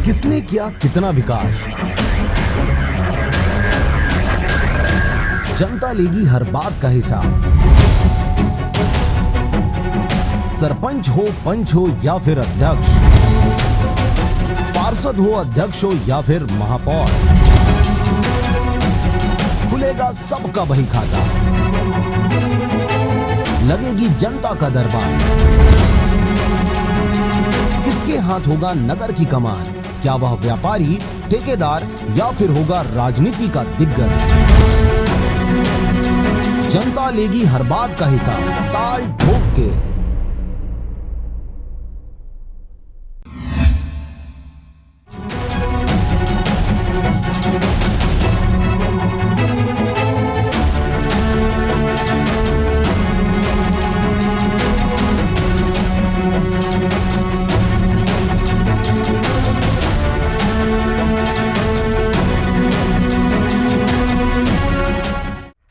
किसने किया कितना विकास, जनता लेगी हर बात का हिसाब। सरपंच हो, पंच हो या फिर अध्यक्ष, पार्षद हो, अध्यक्ष हो या फिर महापौर, खुलेगा सबका बही खाता, लगेगी जनता का दरबार। किसके हाथ होगा नगर की कमान, क्या वह व्यापारी, ठेकेदार या फिर होगा राजनीति का दिग्गज। जनता लेगी हर बात का हिसाब, ताल ठोक के।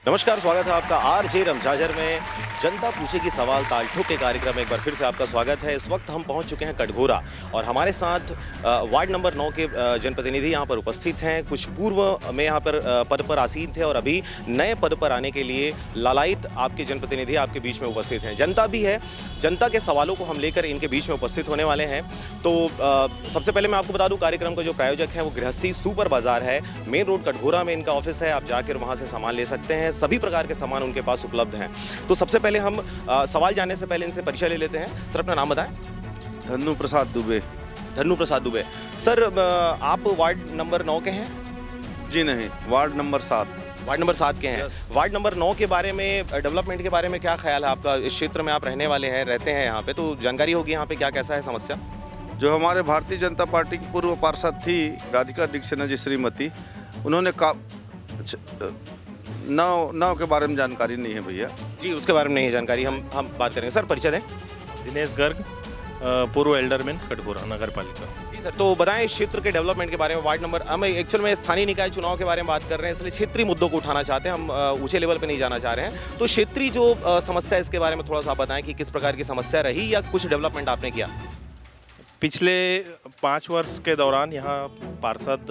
नमस्कार, स्वागत है आपका आरजे रमझाझर में जनता पूछेगी सवाल ताल ठोक के कार्यक्रम में एक बार फिर से आपका स्वागत है। इस वक्त हम पहुंच चुके हैं कटघोरा और हमारे साथ वार्ड नंबर 9 के जनप्रतिनिधि यहां पर उपस्थित हैं। कुछ पूर्व में यहां पर पद पर आसीन थे और अभी नए पद पर आने के लिए लालायित आपके जनप्रतिनिधि आपके बीच में उपस्थित हैं। जनता भी है, जनता के सवालों को हम लेकर इनके बीच में उपस्थित होने वाले हैं। तो सबसे पहले मैं आपको बता दूँ, कार्यक्रम का जो प्रायोजक है वो गृहस्थी सुपर बाजार है। मेन रोड कटघोरा में इनका ऑफिस है, आप जाकर वहाँ से सामान ले सकते हैं। सभी प्रकार के सामान उनके पास उपलब्ध हैं। तो सबसे पहले हम सवाल जानने से पहले इनसे परिचय ले लेते हैं। सर, अपना नाम बताएं। धन्नू प्रसाद दुबे। धन्नू प्रसाद दुबे। सर, आप वार्ड नंबर 9 के हैं? जी नहीं, वार्ड नंबर 7। वार्ड नंबर 7 के हैं। वार्ड नंबर 9 के बारे में, डेवलपमेंट के बारे में क्या ख्याल है आपका? इस क्षेत्र में आप रहने वाले हैं, रहते हैं यहाँ पे, तो जानकारी होगी यहाँ पे क्या कैसा है समस्या? जो हमारे भारतीय जनता पार्टी की पूर्व पार्षद थी राधिका दीक्षित जी श्रीमती, उन्होंने नाव के बारे में जानकारी नहीं है भैया जी, उसके बारे में नहीं है जानकारी। हम बात करेंगे। सर, परिचय दें। दिनेश गर्ग, पूर्व एल्डरमैन कटघोरा नगर पालिका। जी सर, तो बताएं इस क्षेत्र के डेवलपमेंट के बारे में। वार्ड नंबर, हम एक्चुअल में स्थानीय निकाय चुनाव के बारे में बात कर रहे हैं, इसलिए क्षेत्रीय मुद्दों को उठाना चाहते हैं, हम ऊंचे लेवल पे नहीं जाना चाह रहे हैं। तो क्षेत्रीय जो समस्या है इसके बारे में थोड़ा सा बताएं कि किस प्रकार की समस्या रही या कुछ डेवलपमेंट आपने किया। पिछले 5 वर्ष के दौरान यहाँ पार्षद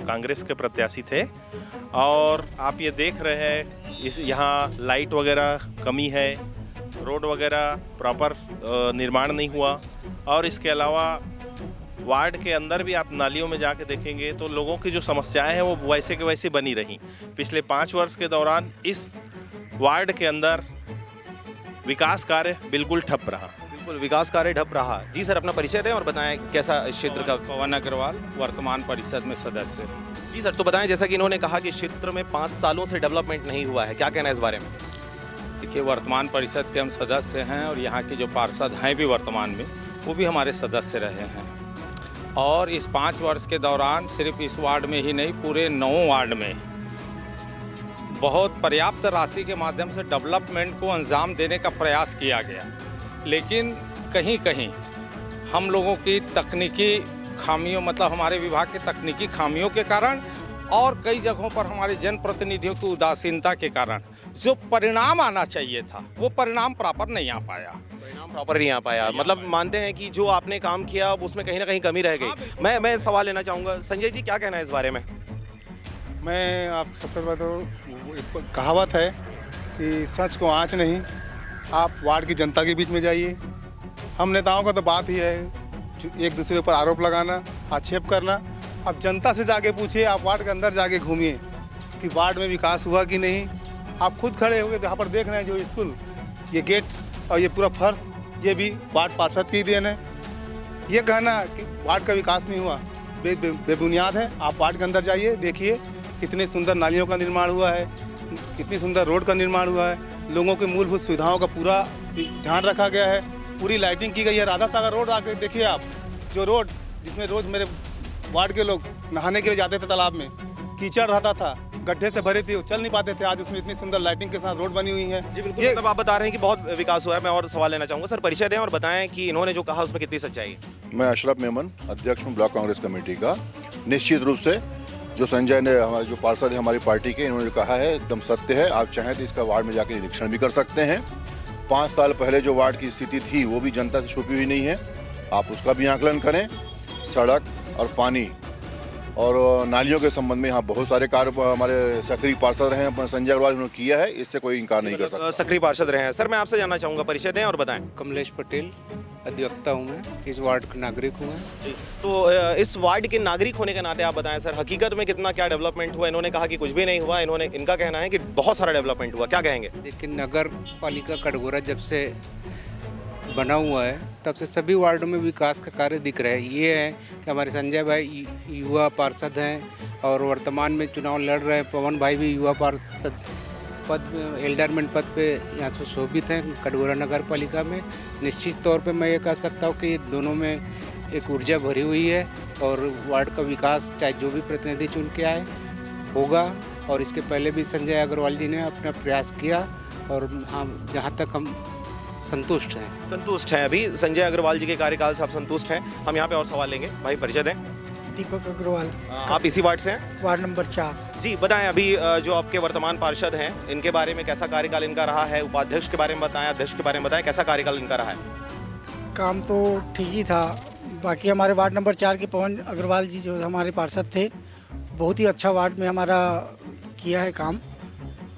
कांग्रेस के प्रत्याशी थे और आप ये देख रहे हैं इस यहाँ लाइट वगैरह कमी है, रोड वगैरह प्रॉपर निर्माण नहीं हुआ और इसके अलावा वार्ड के अंदर भी आप नालियों में जाके देखेंगे तो लोगों की जो समस्याएं हैं वो वैसे के वैसे बनी रहीं। पिछले 5 वर्ष के दौरान इस वार्ड के अंदर विकास कार्य बिल्कुल ठप रहा। बिल्कुल, विकास कार्य ठप रहा। जी सर, अपना परिचय दें और बताएं कैसा इस क्षेत्र का। पवन अग्रवाल, वर्तमान परिषद में सदस्य। जी सर, तो बताएं, जैसा कि इन्होंने कहा कि क्षेत्र में 5 सालों से डेवलपमेंट नहीं हुआ है, क्या कहना है इस बारे में? देखिए, वर्तमान परिषद के हम सदस्य हैं और यहाँ के जो पार्षद हैं भी वर्तमान में, वो भी हमारे सदस्य रहे हैं। और इस 5 वर्ष के दौरान सिर्फ इस वार्ड में ही नहीं, पूरे 9 वार्ड में बहुत पर्याप्त राशि के माध्यम से डेवलपमेंट को अंजाम देने का प्रयास किया गया, लेकिन कहीं कहीं हम लोगों की तकनीकी खामियों, मतलब हमारे विभाग के तकनीकी खामियों के कारण और कई जगहों पर हमारे जनप्रतिनिधियों की उदासीनता के कारण जो परिणाम आना चाहिए था वो परिणाम प्रॉपर नहीं आ पाया। प्रॉपर नहीं आ पाया, मतलब मानते हैं कि जो आपने काम किया उसमें कहीं ना कहीं कमी रह गई। मैं सवाल लेना चाहूँगा। संजय जी, क्या कहना है इस बारे में? मैं आप सबसे पहले तो कहावत है कि सच को आँच नहीं, आप वार्ड की जनता के बीच में जाइए। हम नेताओं का तो बात ही है एक दूसरे पर आरोप लगाना, आक्षेप करना। अब जनता से जाके पूछिए, आप वार्ड के अंदर जाके घूमिए कि वार्ड में विकास हुआ कि नहीं। आप खुद खड़े हो गए यहाँ पर देख रहे हैं, जो स्कूल, ये गेट और ये पूरा फर्श, ये भी वार्ड पार्षद की देन है। ये कहना कि वार्ड का विकास नहीं हुआ बेबुनियाद है। आप वार्ड के अंदर जाइए, देखिए कितनी सुंदर नालियों का निर्माण हुआ है, कितनी सुंदर रोड का निर्माण हुआ है, लोगों के मूलभूत सुविधाओं का पूरा ध्यान रखा गया है, पूरी लाइटिंग की गई है। राधा सागर रोड आके देखिए आप, जो रोड जिसमें रोज मेरे वार्ड के लोग नहाने के लिए जाते थे, तालाब में कीचड़ रहता था, गड्ढे से भरे थे, चल नहीं पाते थे, आज उसमें इतनी सुंदर लाइटिंग के साथ रोड बनी हुई है। जी बिल्कुल, मतलब आप बता रहे हैं कि बहुत विकास हुआ है। मैं और सवाल लेना चाहूँगा। सर, परिचय दें और बताएं कि इन्होंने जो कहा उसमें कितनी सच्चाई है। मैं अशरफ मेमन, अध्यक्ष हूँ ब्लॉक कांग्रेस कमेटी का। निश्चित रूप से जो संजय ने, हमारे जो पार्षद है हमारी पार्टी के, इन्होंने जो कहा है एकदम सत्य है। आप चाहें तो इसका वार्ड में जाकर निरीक्षण भी कर सकते हैं। 5 साल पहले जो वार्ड की स्थिति थी वो भी जनता से छुपी हुई नहीं है, आप उसका भी आकलन करें। सड़क, और पानी और नालियों के संबंध में यहाँ बहुत सारे कार्य हमारे सक्रिय पार्षद रहे हैं संजय अग्रवाल, उन्होंने किया है, इससे कोई इनकार नहीं कर सकता। सक्रिय पार्षद रहे हैं। सर मैं आपसे जानना चाहूँगा, परिचय दें और बताएं। कमलेश पटेल अधिवक्ता हूँ मैं, इस वार्ड का नागरिक हूँ मैं। तो इस वार्ड के नागरिक होने के नाते आप बताएं सर, हकीकत में कितना क्या डेवलपमेंट हुआ? इन्होंने कहा कि कुछ भी नहीं हुआ, इनका कहना है कि बहुत सारा डेवलपमेंट हुआ, क्या कहेंगे? लेकिन नगर पालिका कटघोरा जब से बना हुआ है तब से सभी वार्डों में विकास का कार्य दिख रहा है। ये है कि हमारे संजय भाई युवा पार्षद हैं और वर्तमान में चुनाव लड़ रहे हैं। पवन भाई भी युवा पार्षद पद एल्डरमेंट पद पे यहाँ से शोभित हैं कटघोरा नगर पालिका में। निश्चित तौर पे मैं ये कह सकता हूँ कि दोनों में एक ऊर्जा भरी हुई है और वार्ड का विकास चाहे जो भी प्रतिनिधि चुन के आए होगा। और इसके पहले भी संजय अग्रवाल जी ने अपना प्रयास किया और हम जहाँ तक हम संतुष्ट हैं। अभी संजय अग्रवाल जी के कार्यकाल से आप संतुष्ट हैं? हम यहाँ पे और सवाल लेंगे। भाई परिचय दें। दीपक अग्रवाल, आप इसी वार्ड से हैं? Ward number 4। जी बताएं, अभी जो आपके वर्तमान पार्षद हैं इनके बारे में कैसा कार्यकाल इनका रहा है? उपाध्यक्ष के बारे में बताएं, अध्यक्ष के बारे में बताएं, कैसा कार्यकाल इनका रहा है? काम तो ठीक ही था। बाकी हमारे वार्ड नंबर 4 के पवन अग्रवाल जी जो हमारे पार्षद थे, बहुत ही अच्छा वार्ड में हमारा किया है काम,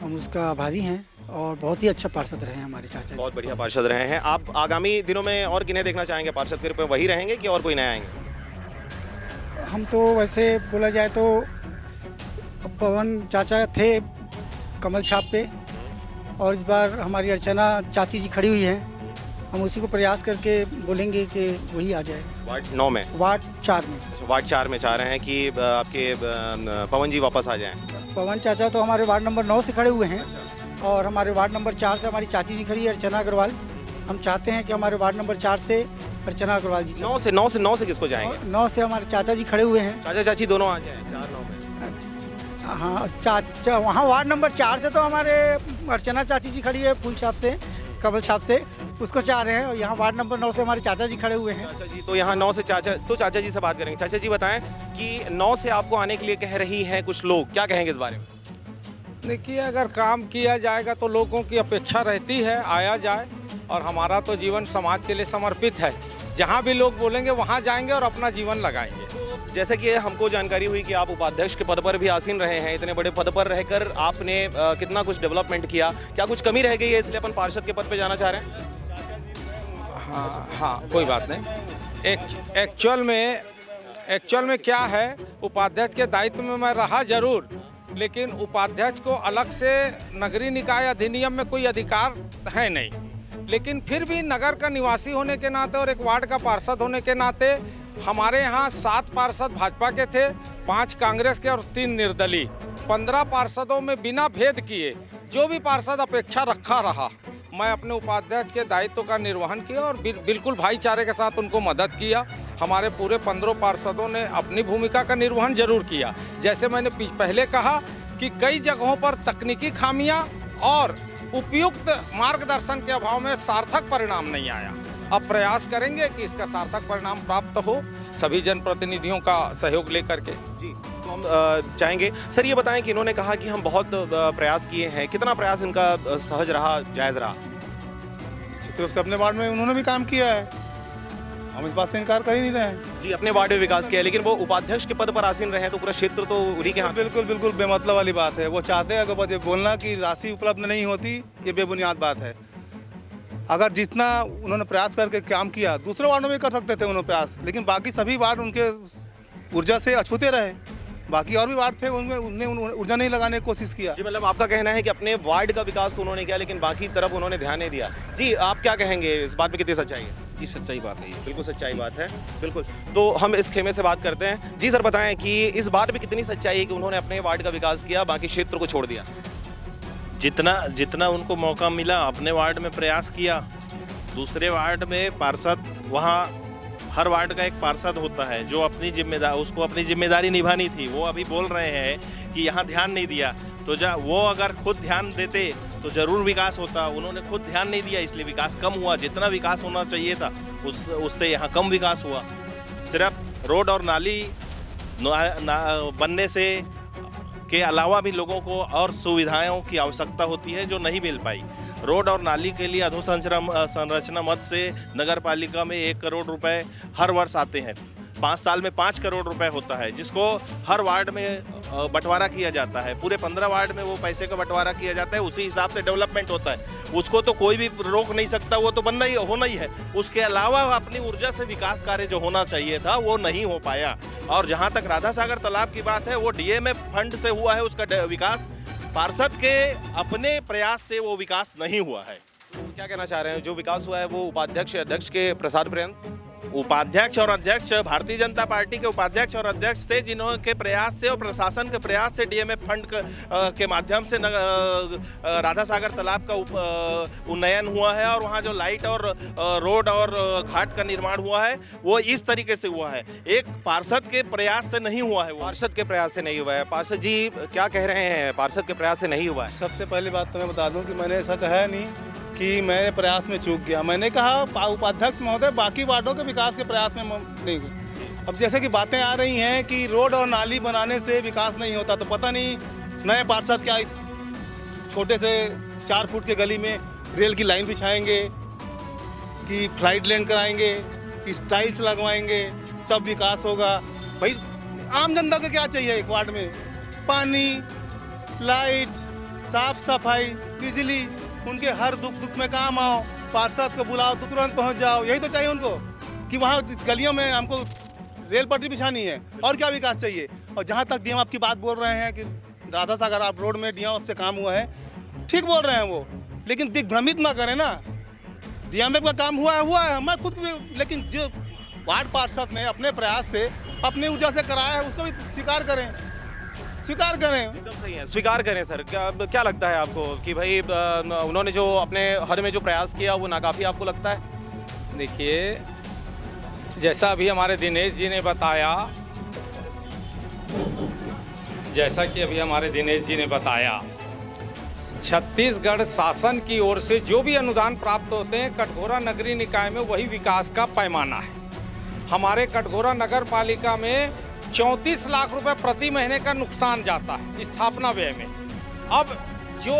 हम उसका आभारी हैं और बहुत ही अच्छा पार्षद रहे हैं हमारे चाचा जी। बहुत बढ़िया पार्षद रहे हैं। आप आगामी दिनों में और किन्हें देखना चाहेंगे पार्षद के रूप में? वही रहेंगे कि और कोई नया आएंगे? हम तो वैसे बोला जाए तो पवन चाचा थे कमल छाप पे और इस बार हमारी अर्चना चाची जी खड़ी हुई हैं। हम उसी को प्रयास करके बोलेंगे कि वही आ जाए। वार्ड 9 में? वार्ड 4 में। वार्ड 4 में चाह रहे हैं कि आपके पवन जी वापस आ जाएं। पवन चाचा तो हमारे वार्ड नंबर 9 से खड़े हुए हैं और हमारे वार्ड नंबर 4 से हमारी चाची जी खड़ी है अर्चना अग्रवाल। हम चाहते हैं कि हमारे वार्ड नंबर 4 से अर्चना अग्रवाल जी। 9 से किसको जाएंगे? 9 से हमारे चाचा जी खड़े हुए हैं। चाचा चाची दोनों आ जाएं 4-9 में। हाँ चाचा, वहाँ वार्ड नंबर 4 से तो हमारे अर्चना चाची जी खड़ी है फूल छाप से, कमल छाप से, उसको चाह रहे हैं। और यहाँ वार्ड नंबर 9 से हमारे चाचा जी खड़े हुए हैं। चाचा जी, तो यहाँ 9 से चाचा जी से बात करेंगे। चाचा जी बताएं कि 9 से आपको आने के लिए कह रही हैं कुछ लोग, क्या कहेंगे इस बारे में? देखिए, अगर काम किया जाएगा तो लोगों की अपेक्षा रहती है आया जाए, और हमारा तो जीवन समाज के लिए समर्पित है। जहाँ भी लोग बोलेंगे वहाँ जाएंगे और अपना जीवन लगाएंगे। जैसे कि हमको जानकारी हुई कि आप उपाध्यक्ष के पद पर भी आसीन रहे हैं, इतने बड़े पद पर रहकर आपने कितना कुछ डेवलपमेंट किया, क्या कुछ कमी रह गई है इसलिए अपन पार्षद के पद पर जाना चाह रहे हैं? हाँ कोई बात नहीं। एक्चुअल में क्या है, उपाध्यक्ष के दायित्व में मैं रहा जरूर, लेकिन उपाध्यक्ष को अलग से नगरीय निकाय अधिनियम में कोई अधिकार है नहीं। लेकिन फिर भी नगर का निवासी होने के नाते और एक वार्ड का पार्षद होने के नाते हमारे यहाँ 7 पार्षद भाजपा के थे, 5 कांग्रेस के और 3 निर्दलीय। 15 पार्षदों में बिना भेद किए जो भी पार्षद अपेक्षा रखा रहा, मैं अपने उपाध्यक्ष के दायित्व का निर्वहन किया और बिल्कुल भाईचारे के साथ उनको मदद किया। हमारे पूरे 15 पार्षदों ने अपनी भूमिका का निर्वहन जरूर किया। जैसे मैंने पहले कहा कि कई जगहों पर तकनीकी खामियां और उपयुक्त मार्गदर्शन के अभाव में सार्थक परिणाम नहीं आया। अब प्रयास करेंगे कि इसका सार्थक परिणाम प्राप्त हो, सभी जनप्रतिनिधियों का सहयोग लेकर के। जी, तो हम चाहेंगे सर ये बताएं कि इन्होंने कहा कि हम बहुत प्रयास किए हैं, कितना प्रयास इनका सहज रहा, जायज़ रहा? निश्चित रूप से अपने वार्ड में उन्होंने भी काम किया है, हम इस बात से इनकार कर ही नहीं रहे हैं। जी, अपने वार्ड में विकास किया, लेकिन वो उपाध्यक्ष के पद पर आसीन रहे हैं तो पूरा क्षेत्र तो उन्हीं के हाथ। बिल्कुल बेमतलब वाली बात है। वो चाहते हैं अगर ये बोलना कि राशि उपलब्ध नहीं होती, ये बेबुनियाद बात है। अगर जितना उन्होंने प्रयास करके काम किया, दूसरे वार्डों में कर सकते थे उन्होंने प्रयास, लेकिन बाकी सभी वार्ड उनके ऊर्जा से अछूते रहे। बाकी और भी वार्ड थे उनमें उन्होंने ऊर्जा नहीं लगाने की कोशिश किया। जी, मतलब आपका कहना है कि अपने वार्ड का विकास तो उन्होंने किया लेकिन बाकी तरफ उन्होंने ध्यान नहीं दिया। जी, आप क्या कहेंगे इस बात में, कितनी सच्चाई है? ये सच्चाई बात है, बिल्कुल सच्चाई बात है। बिल्कुल, तो हम इस खेमे से बात करते हैं। जी सर बताएं कि इस बात में कितनी सच्चाई है कि उन्होंने अपने वार्ड का विकास किया, बाकी क्षेत्र को छोड़ दिया? जितना उनको मौका मिला अपने वार्ड में प्रयास किया। दूसरे वार्ड में पार्षद, वहाँ हर वार्ड का एक पार्षद होता है जो उसको अपनी जिम्मेदारी निभानी थी। वो अभी बोल रहे हैं कि यहाँ ध्यान नहीं दिया, तो वो अगर खुद ध्यान देते तो ज़रूर विकास होता। उन्होंने खुद ध्यान नहीं दिया इसलिए विकास कम हुआ। जितना विकास होना चाहिए था उससे यहाँ कम विकास हुआ। सिर्फ रोड और नाली बनने से के अलावा भी लोगों को और सुविधाओं की आवश्यकता होती है जो नहीं मिल पाई। रोड और नाली के लिए अधोसंरचना मद से नगर पालिका में 1 करोड़ रुपए हर वर्ष आते हैं। 5 साल में 5 करोड़ रुपए होता है, जिसको हर वार्ड में बंटवारा किया जाता है। पूरे 15 वार्ड में वो पैसे का बंटवारा किया जाता है, उसी हिसाब से डेवलपमेंट होता है। उसको तो कोई भी रोक नहीं सकता, वो तो बनना ही होना ही है। उसके अलावा अपनी ऊर्जा से विकास कार्य जो होना चाहिए था वो नहीं हो पाया। और जहाँ तक राधा सागर तालाब की बात है, वो डीएमएफ फंड से हुआ है उसका विकास, पार्षद के अपने प्रयास से वो विकास नहीं हुआ है। तो क्या कहना चाह रहे हैं, जो विकास हुआ है वो उपाध्यक्ष अध्यक्ष के प्रसाद पर्यंत? उपाध्यक्ष और अध्यक्ष, भारतीय जनता पार्टी के उपाध्यक्ष और अध्यक्ष थे, जिन्होंने प्रयास से और प्रशासन के प्रयास से डीएमएफ फंड के माध्यम से राधा सागर तालाब का उन्नयन हुआ है। और वहाँ जो लाइट और रोड और घाट का निर्माण हुआ है वो इस तरीके से हुआ है, एक पार्षद के प्रयास से नहीं हुआ है। वो पार्षद के प्रयास से नहीं हुआ है। पार्षद जी क्या कह रहे हैं, पार्षद के प्रयास से नहीं हुआ है? सबसे पहली बात तो मैं बता दूं कि मैंने ऐसा कहा है नहीं कि मैं प्रयास में चूक गया। मैंने कहा उपाध्यक्ष महोदय बाकी वार्डों के विकास के प्रयास में नहीं हुए। अब जैसे कि बातें आ रही हैं कि रोड और नाली बनाने से विकास नहीं होता, तो पता नहीं नए पार्षद क्या इस छोटे से 4 फुट के गली में रेल की लाइन बिछाएंगे कि फ्लाइट लेन कराएंगे कि टाइल्स लगवाएंगे तब विकास होगा। भाई आम जनता को क्या चाहिए एक वार्ड में? पानी, लाइट, साफ सफाई, बिजली, उनके हर दुख में काम आओ, पार्षद को बुलाओ तो तुरंत पहुंच जाओ, यही तो चाहिए उनको। कि वहाँ इस गलियों में हमको रेल पटरी बिछानी है, और क्या विकास चाहिए? और जहाँ तक डीएम आपकी बात बोल रहे हैं कि राधा सागर आप रोड में डीएम से काम हुआ है, ठीक बोल रहे हैं वो, लेकिन दिग्भ्रमित ना करें ना। डीएम का काम हुआ है, मैं खुद भी, लेकिन जो वार्ड पार्षद ने अपने प्रयास से अपनी ऊर्जा से कराया है उसको भी स्वीकार करें। एकदम सही है, स्वीकार करें सर। क्या लगता है आपको कि भाई उन्होंने जो अपने हद में जो प्रयास किया वो नाकाफी आपको लगता है? देखिए, जैसा अभी हमारे दिनेश जी ने बताया, छत्तीसगढ़ शासन की ओर से जो भी अनुदान प्राप्त होते हैं कटघोरा नगरीय निकाय में, वही विकास का पैमाना है। हमारे कटघोरा नगर पालिका में 34 लाख रुपए प्रति महीने का नुकसान जाता है स्थापना व्यय में। अब जो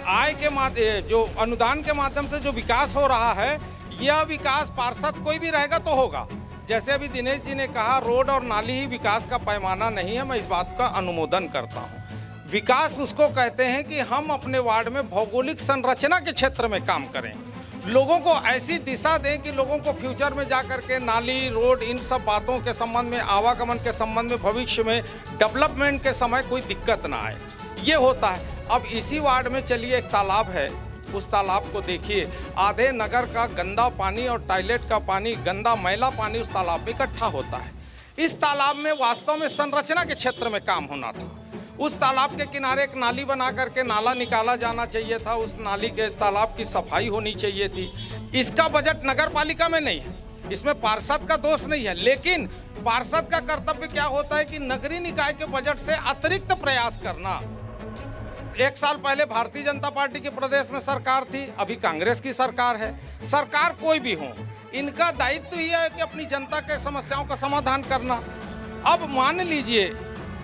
आय के माध्यम, जो अनुदान के माध्यम से जो विकास हो रहा है, यह विकास पार्षद कोई भी रहेगा तो होगा। जैसे अभी दिनेश जी ने कहा, रोड और नाली ही विकास का पैमाना नहीं है, मैं इस बात का अनुमोदन करता हूँ। विकास उसको कहते हैं कि हम अपने वार्ड में भौगोलिक संरचना के क्षेत्र में काम करें, लोगों को ऐसी दिशा दें कि लोगों को फ्यूचर में जा कर के नाली, रोड, इन सब बातों के संबंध में, आवागमन के संबंध में, भविष्य में डेवलपमेंट के समय कोई दिक्कत ना आए, ये होता है। अब इसी वार्ड में चलिए एक तालाब है, उस तालाब को देखिए, आधे नगर का गंदा पानी और टॉयलेट का पानी, गंदा मैला पानी उस तालाब में इकट्ठा होता है। इस तालाब में वास्तव में संरचना के क्षेत्र में काम होना था। उस तालाब के किनारे एक नाली बना करके नाला निकाला जाना चाहिए था, उस नाली के तालाब की सफाई होनी चाहिए थी। इसका बजट नगर पालिका में नहीं है, इसमें पार्षद का दोष नहीं है, लेकिन पार्षद का कर्तव्य क्या होता है कि नगरीय निकाय के बजट से अतिरिक्त प्रयास करना। 1 साल पहले भारतीय जनता पार्टी के प्रदेश में सरकार थी, अभी कांग्रेस की सरकार है। सरकार कोई भी हो, इनका दायित्व ही है कि अपनी जनता के समस्याओं का समाधान करना। अब मान लीजिए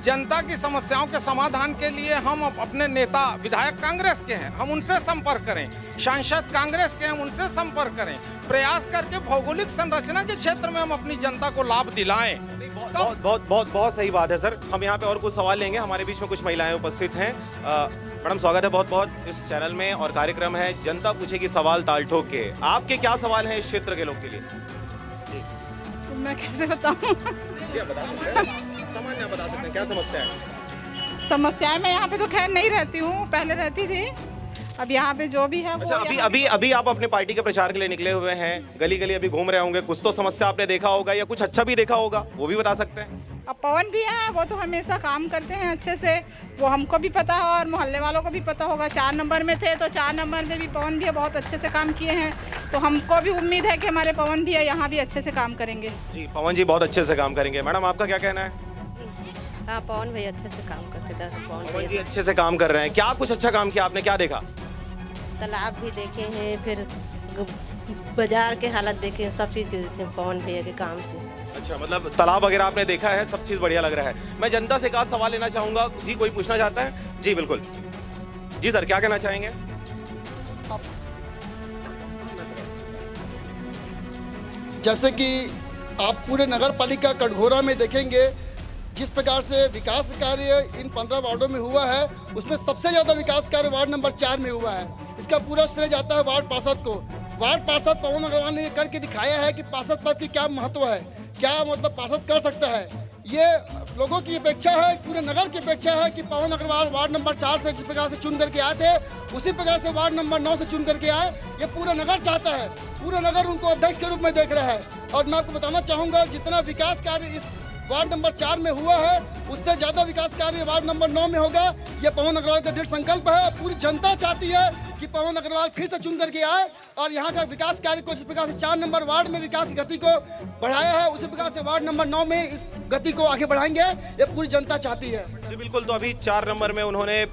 जनता की समस्याओं के समाधान के लिए हम अपने नेता विधायक कांग्रेस के हैं, हम उनसे संपर्क करें, सांसद कांग्रेस के हैं, हम उनसे संपर्क करें, प्रयास करके भौगोलिक संरचना के क्षेत्र में हम अपनी जनता को लाभ दिलाएं। बहुत सही बात है सर। हम यहाँ पे और कुछ सवाल लेंगे, हमारे बीच में कुछ महिलाएं उपस्थित हैं। मैडम स्वागत है बहुत बहुत इस चैनल में, और कार्यक्रम है जनता पूछेगी सवाल ताल ठोक के। आपके क्या सवाल हैं इस क्षेत्र के लोग के लिए? मैं कैसे बताऊँ? सामान्य बता सकते हैं, क्या समस्या है? समस्याएं, मैं यहाँ पे तो खैर नहीं रहती हूँ, पहले रहती थी। अब यहाँ पे जो भी है वो। अच्छा, अभी आप अपने पार्टी के प्रचार के लिए निकले हुए हैं, गली गली अभी घूम रहे होंगे, कुछ तो समस्या आपने देखा होगा या कुछ अच्छा भी देखा होगा, वो भी बता सकते हैं? अब पवन भी है, वो तो हमेशा काम करते हैं अच्छे से, वो हमको भी पता है और मोहल्ले वालों को भी पता होगा। 4 नंबर में थे तो 4 नंबर में भी पवन भैया बहुत अच्छे से काम किए हैं, तो हमको भी उम्मीद है कि हमारे पवन भैया यहाँ भी अच्छे से काम करेंगे। जी, पवन जी बहुत अच्छे से काम करेंगे। मैडम आपका क्या कहना है? हाँ, पवन भैया अच्छे से काम करते थे। पवन जी अच्छे से काम कर रहे हैं, क्या कुछ अच्छा काम किया आपने, क्या देखा? तालाब भी देखे हैं, फिर बाजार के हालत देखे हैं, सब चीज़ के देखे हैं पवन भैया के काम से। अच्छा, मतलब तालाब वगैरह आपने देखा है, सब चीज़ बढ़िया लग रहा है। मैं जनता से एक आध सवाल लेना चाहूँगा। जी, कोई पूछना चाहता है? जी बिल्कुल। जी सर, क्या कहना चाहेंगे? जैसे कि आप पूरे नगर पालिका कटघोरा में देखेंगे जिस प्रकार से विकास कार्य इन 15 वार्डों में हुआ है, उसमें सबसे ज़्यादा विकास कार्य वार्ड नंबर 4 में हुआ है। इसका पूरा श्रेय जाता है वार्ड पार्षद को। वार्ड पार्षद पवन अग्रवाल ने ये करके दिखाया है कि पार्षद पद की क्या महत्व है, क्या मतलब पार्षद कर सकता है। ये लोगों की अपेक्षा है, पूरे नगर की अपेक्षा है कि पवन अग्रवाल वार्ड नंबर 4 से जिस प्रकार से चुन करके आए थे, उसी प्रकार से वार्ड नंबर 9 से चुन करके आए। ये पूरा नगर चाहता है, पूरा नगर उनको अध्यक्ष के रूप में देख रहा है। और मैं आपको बताना चाहूँगा, जितना विकास कार्य इस वार्ड नंबर 4 में हुआ है, उससे ज़्यादा विकास कार्य वार्ड नंबर 9 में होगा। ये पवन अग्रवाल का दृढ़ संकल्प है। पूरी जनता चाहती है कि पवन अग्रवाल फिर से चुन करके आए और यहाँ का विकास कार्य को जिस प्रकार से 4 नंबर वार्ड में विकास की गति को बढ़ाया है, उसी प्रकार से वार्ड नंबर 9 में इस गति को आगे बढ़ाएंगे। ये पूरी जनता चाहती है। जी बिल्कुल। तो अभी 4 नंबर में उन्होंने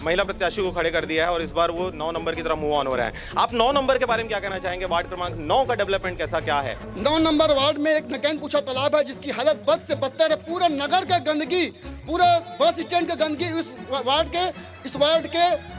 महिला प्रत्याशी को खड़े कर दिया है और इस बार वो 9 नंबर की तरफ मूव ऑन हो रहे हैं। आप 9 नंबर के बारे में क्या कहना चाहेंगे? वार्ड क्रमांक 9 का डेवलपमेंट कैसा क्या है? 9 नंबर वार्ड में एक नकैन पूछा तालाब है जिसकी हालत बद से बदतर है। पूरा नगर का गंदगी, पूरा बस स्टैंड का गंदगी इस वार्ड के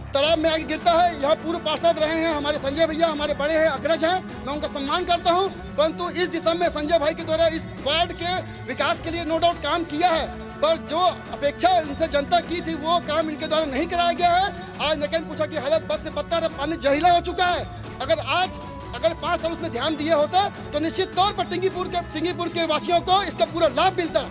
तालाब में आके गिरता है। यहाँ पूर्व पार्षद रहे हैं हमारे संजय भैया, हमारे बड़े हैं, अग्रज हैं, मैं उनका सम्मान करता हूँ। परंतु इस दिशा में संजय भाई के द्वारा इस वार्ड के विकास के लिए नो डाउट काम किया है, पर जो अपेक्षा इनसे जनता की थी वो काम इनके द्वारा नहीं कराया गया है। आज नकैन पूछा की हालत बद से बदतर है, पानी जहरीला हो चुका है। अगर 5 साल उसमें ध्यान दिए होता तो निश्चित तौर पर टिंगीपुर के वासियों को इसका पूरा लाभ मिलता।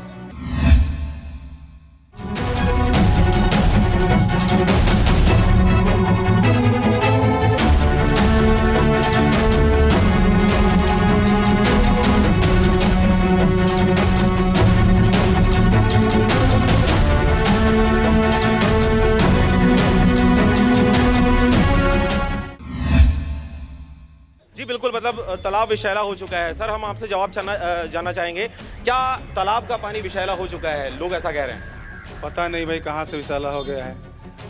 जी बिल्कुल। मतलब तालाब विषैला हो चुका है। सर, हम आपसे जवाब जानना चाहेंगे, क्या तालाब का पानी विषैला हो चुका है? लोग ऐसा कह रहे हैं। पता नहीं भाई कहाँ से विषैला हो गया है।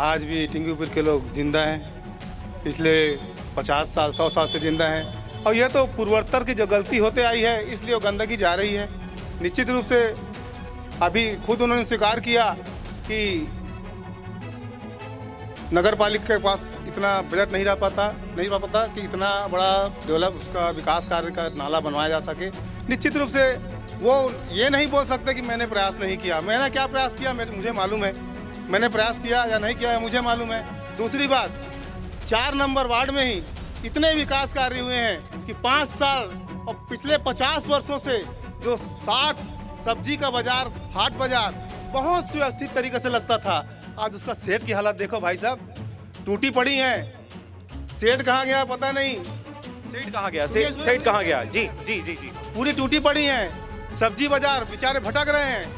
आज भी टिंगीपुर के लोग जिंदा हैं, पिछले 50 साल 100 साल से जिंदा हैं। और यह तो पूर्वोत्तर की जो गलती होते आई है, इसलिए वो गंदगी जा रही है। निश्चित रूप से अभी खुद उन्होंने स्वीकार किया कि नगर पालिका के पास इतना बजट नहीं रह पाता कि इतना बड़ा डेवलप उसका विकास कार्य का नाला बनवाया जा सके। निश्चित रूप से वो ये नहीं बोल सकते कि मैंने प्रयास नहीं किया। मैंने क्या प्रयास किया मुझे मालूम है, मैंने प्रयास किया या नहीं किया मुझे मालूम है। दूसरी बात, 4 नंबर वार्ड में ही इतने विकास कार्य हुए हैं कि 5 साल और पिछले 50 वर्षों से जो 60 सब्जी का बाजार, हाट बाजार बहुत सुव्यवस्थित तरीके से लगता था, आज उसका सेट की हालत देखो भाई साहब, टूटी पड़ी है। सेट कहाँ गया पता नहीं। सेट कहाँ गया? सेट कहाँ गया? जी जी जी जी, पूरी टूटी पड़ी है। सब्जी बाजार बेचारे भटक रहे हैं,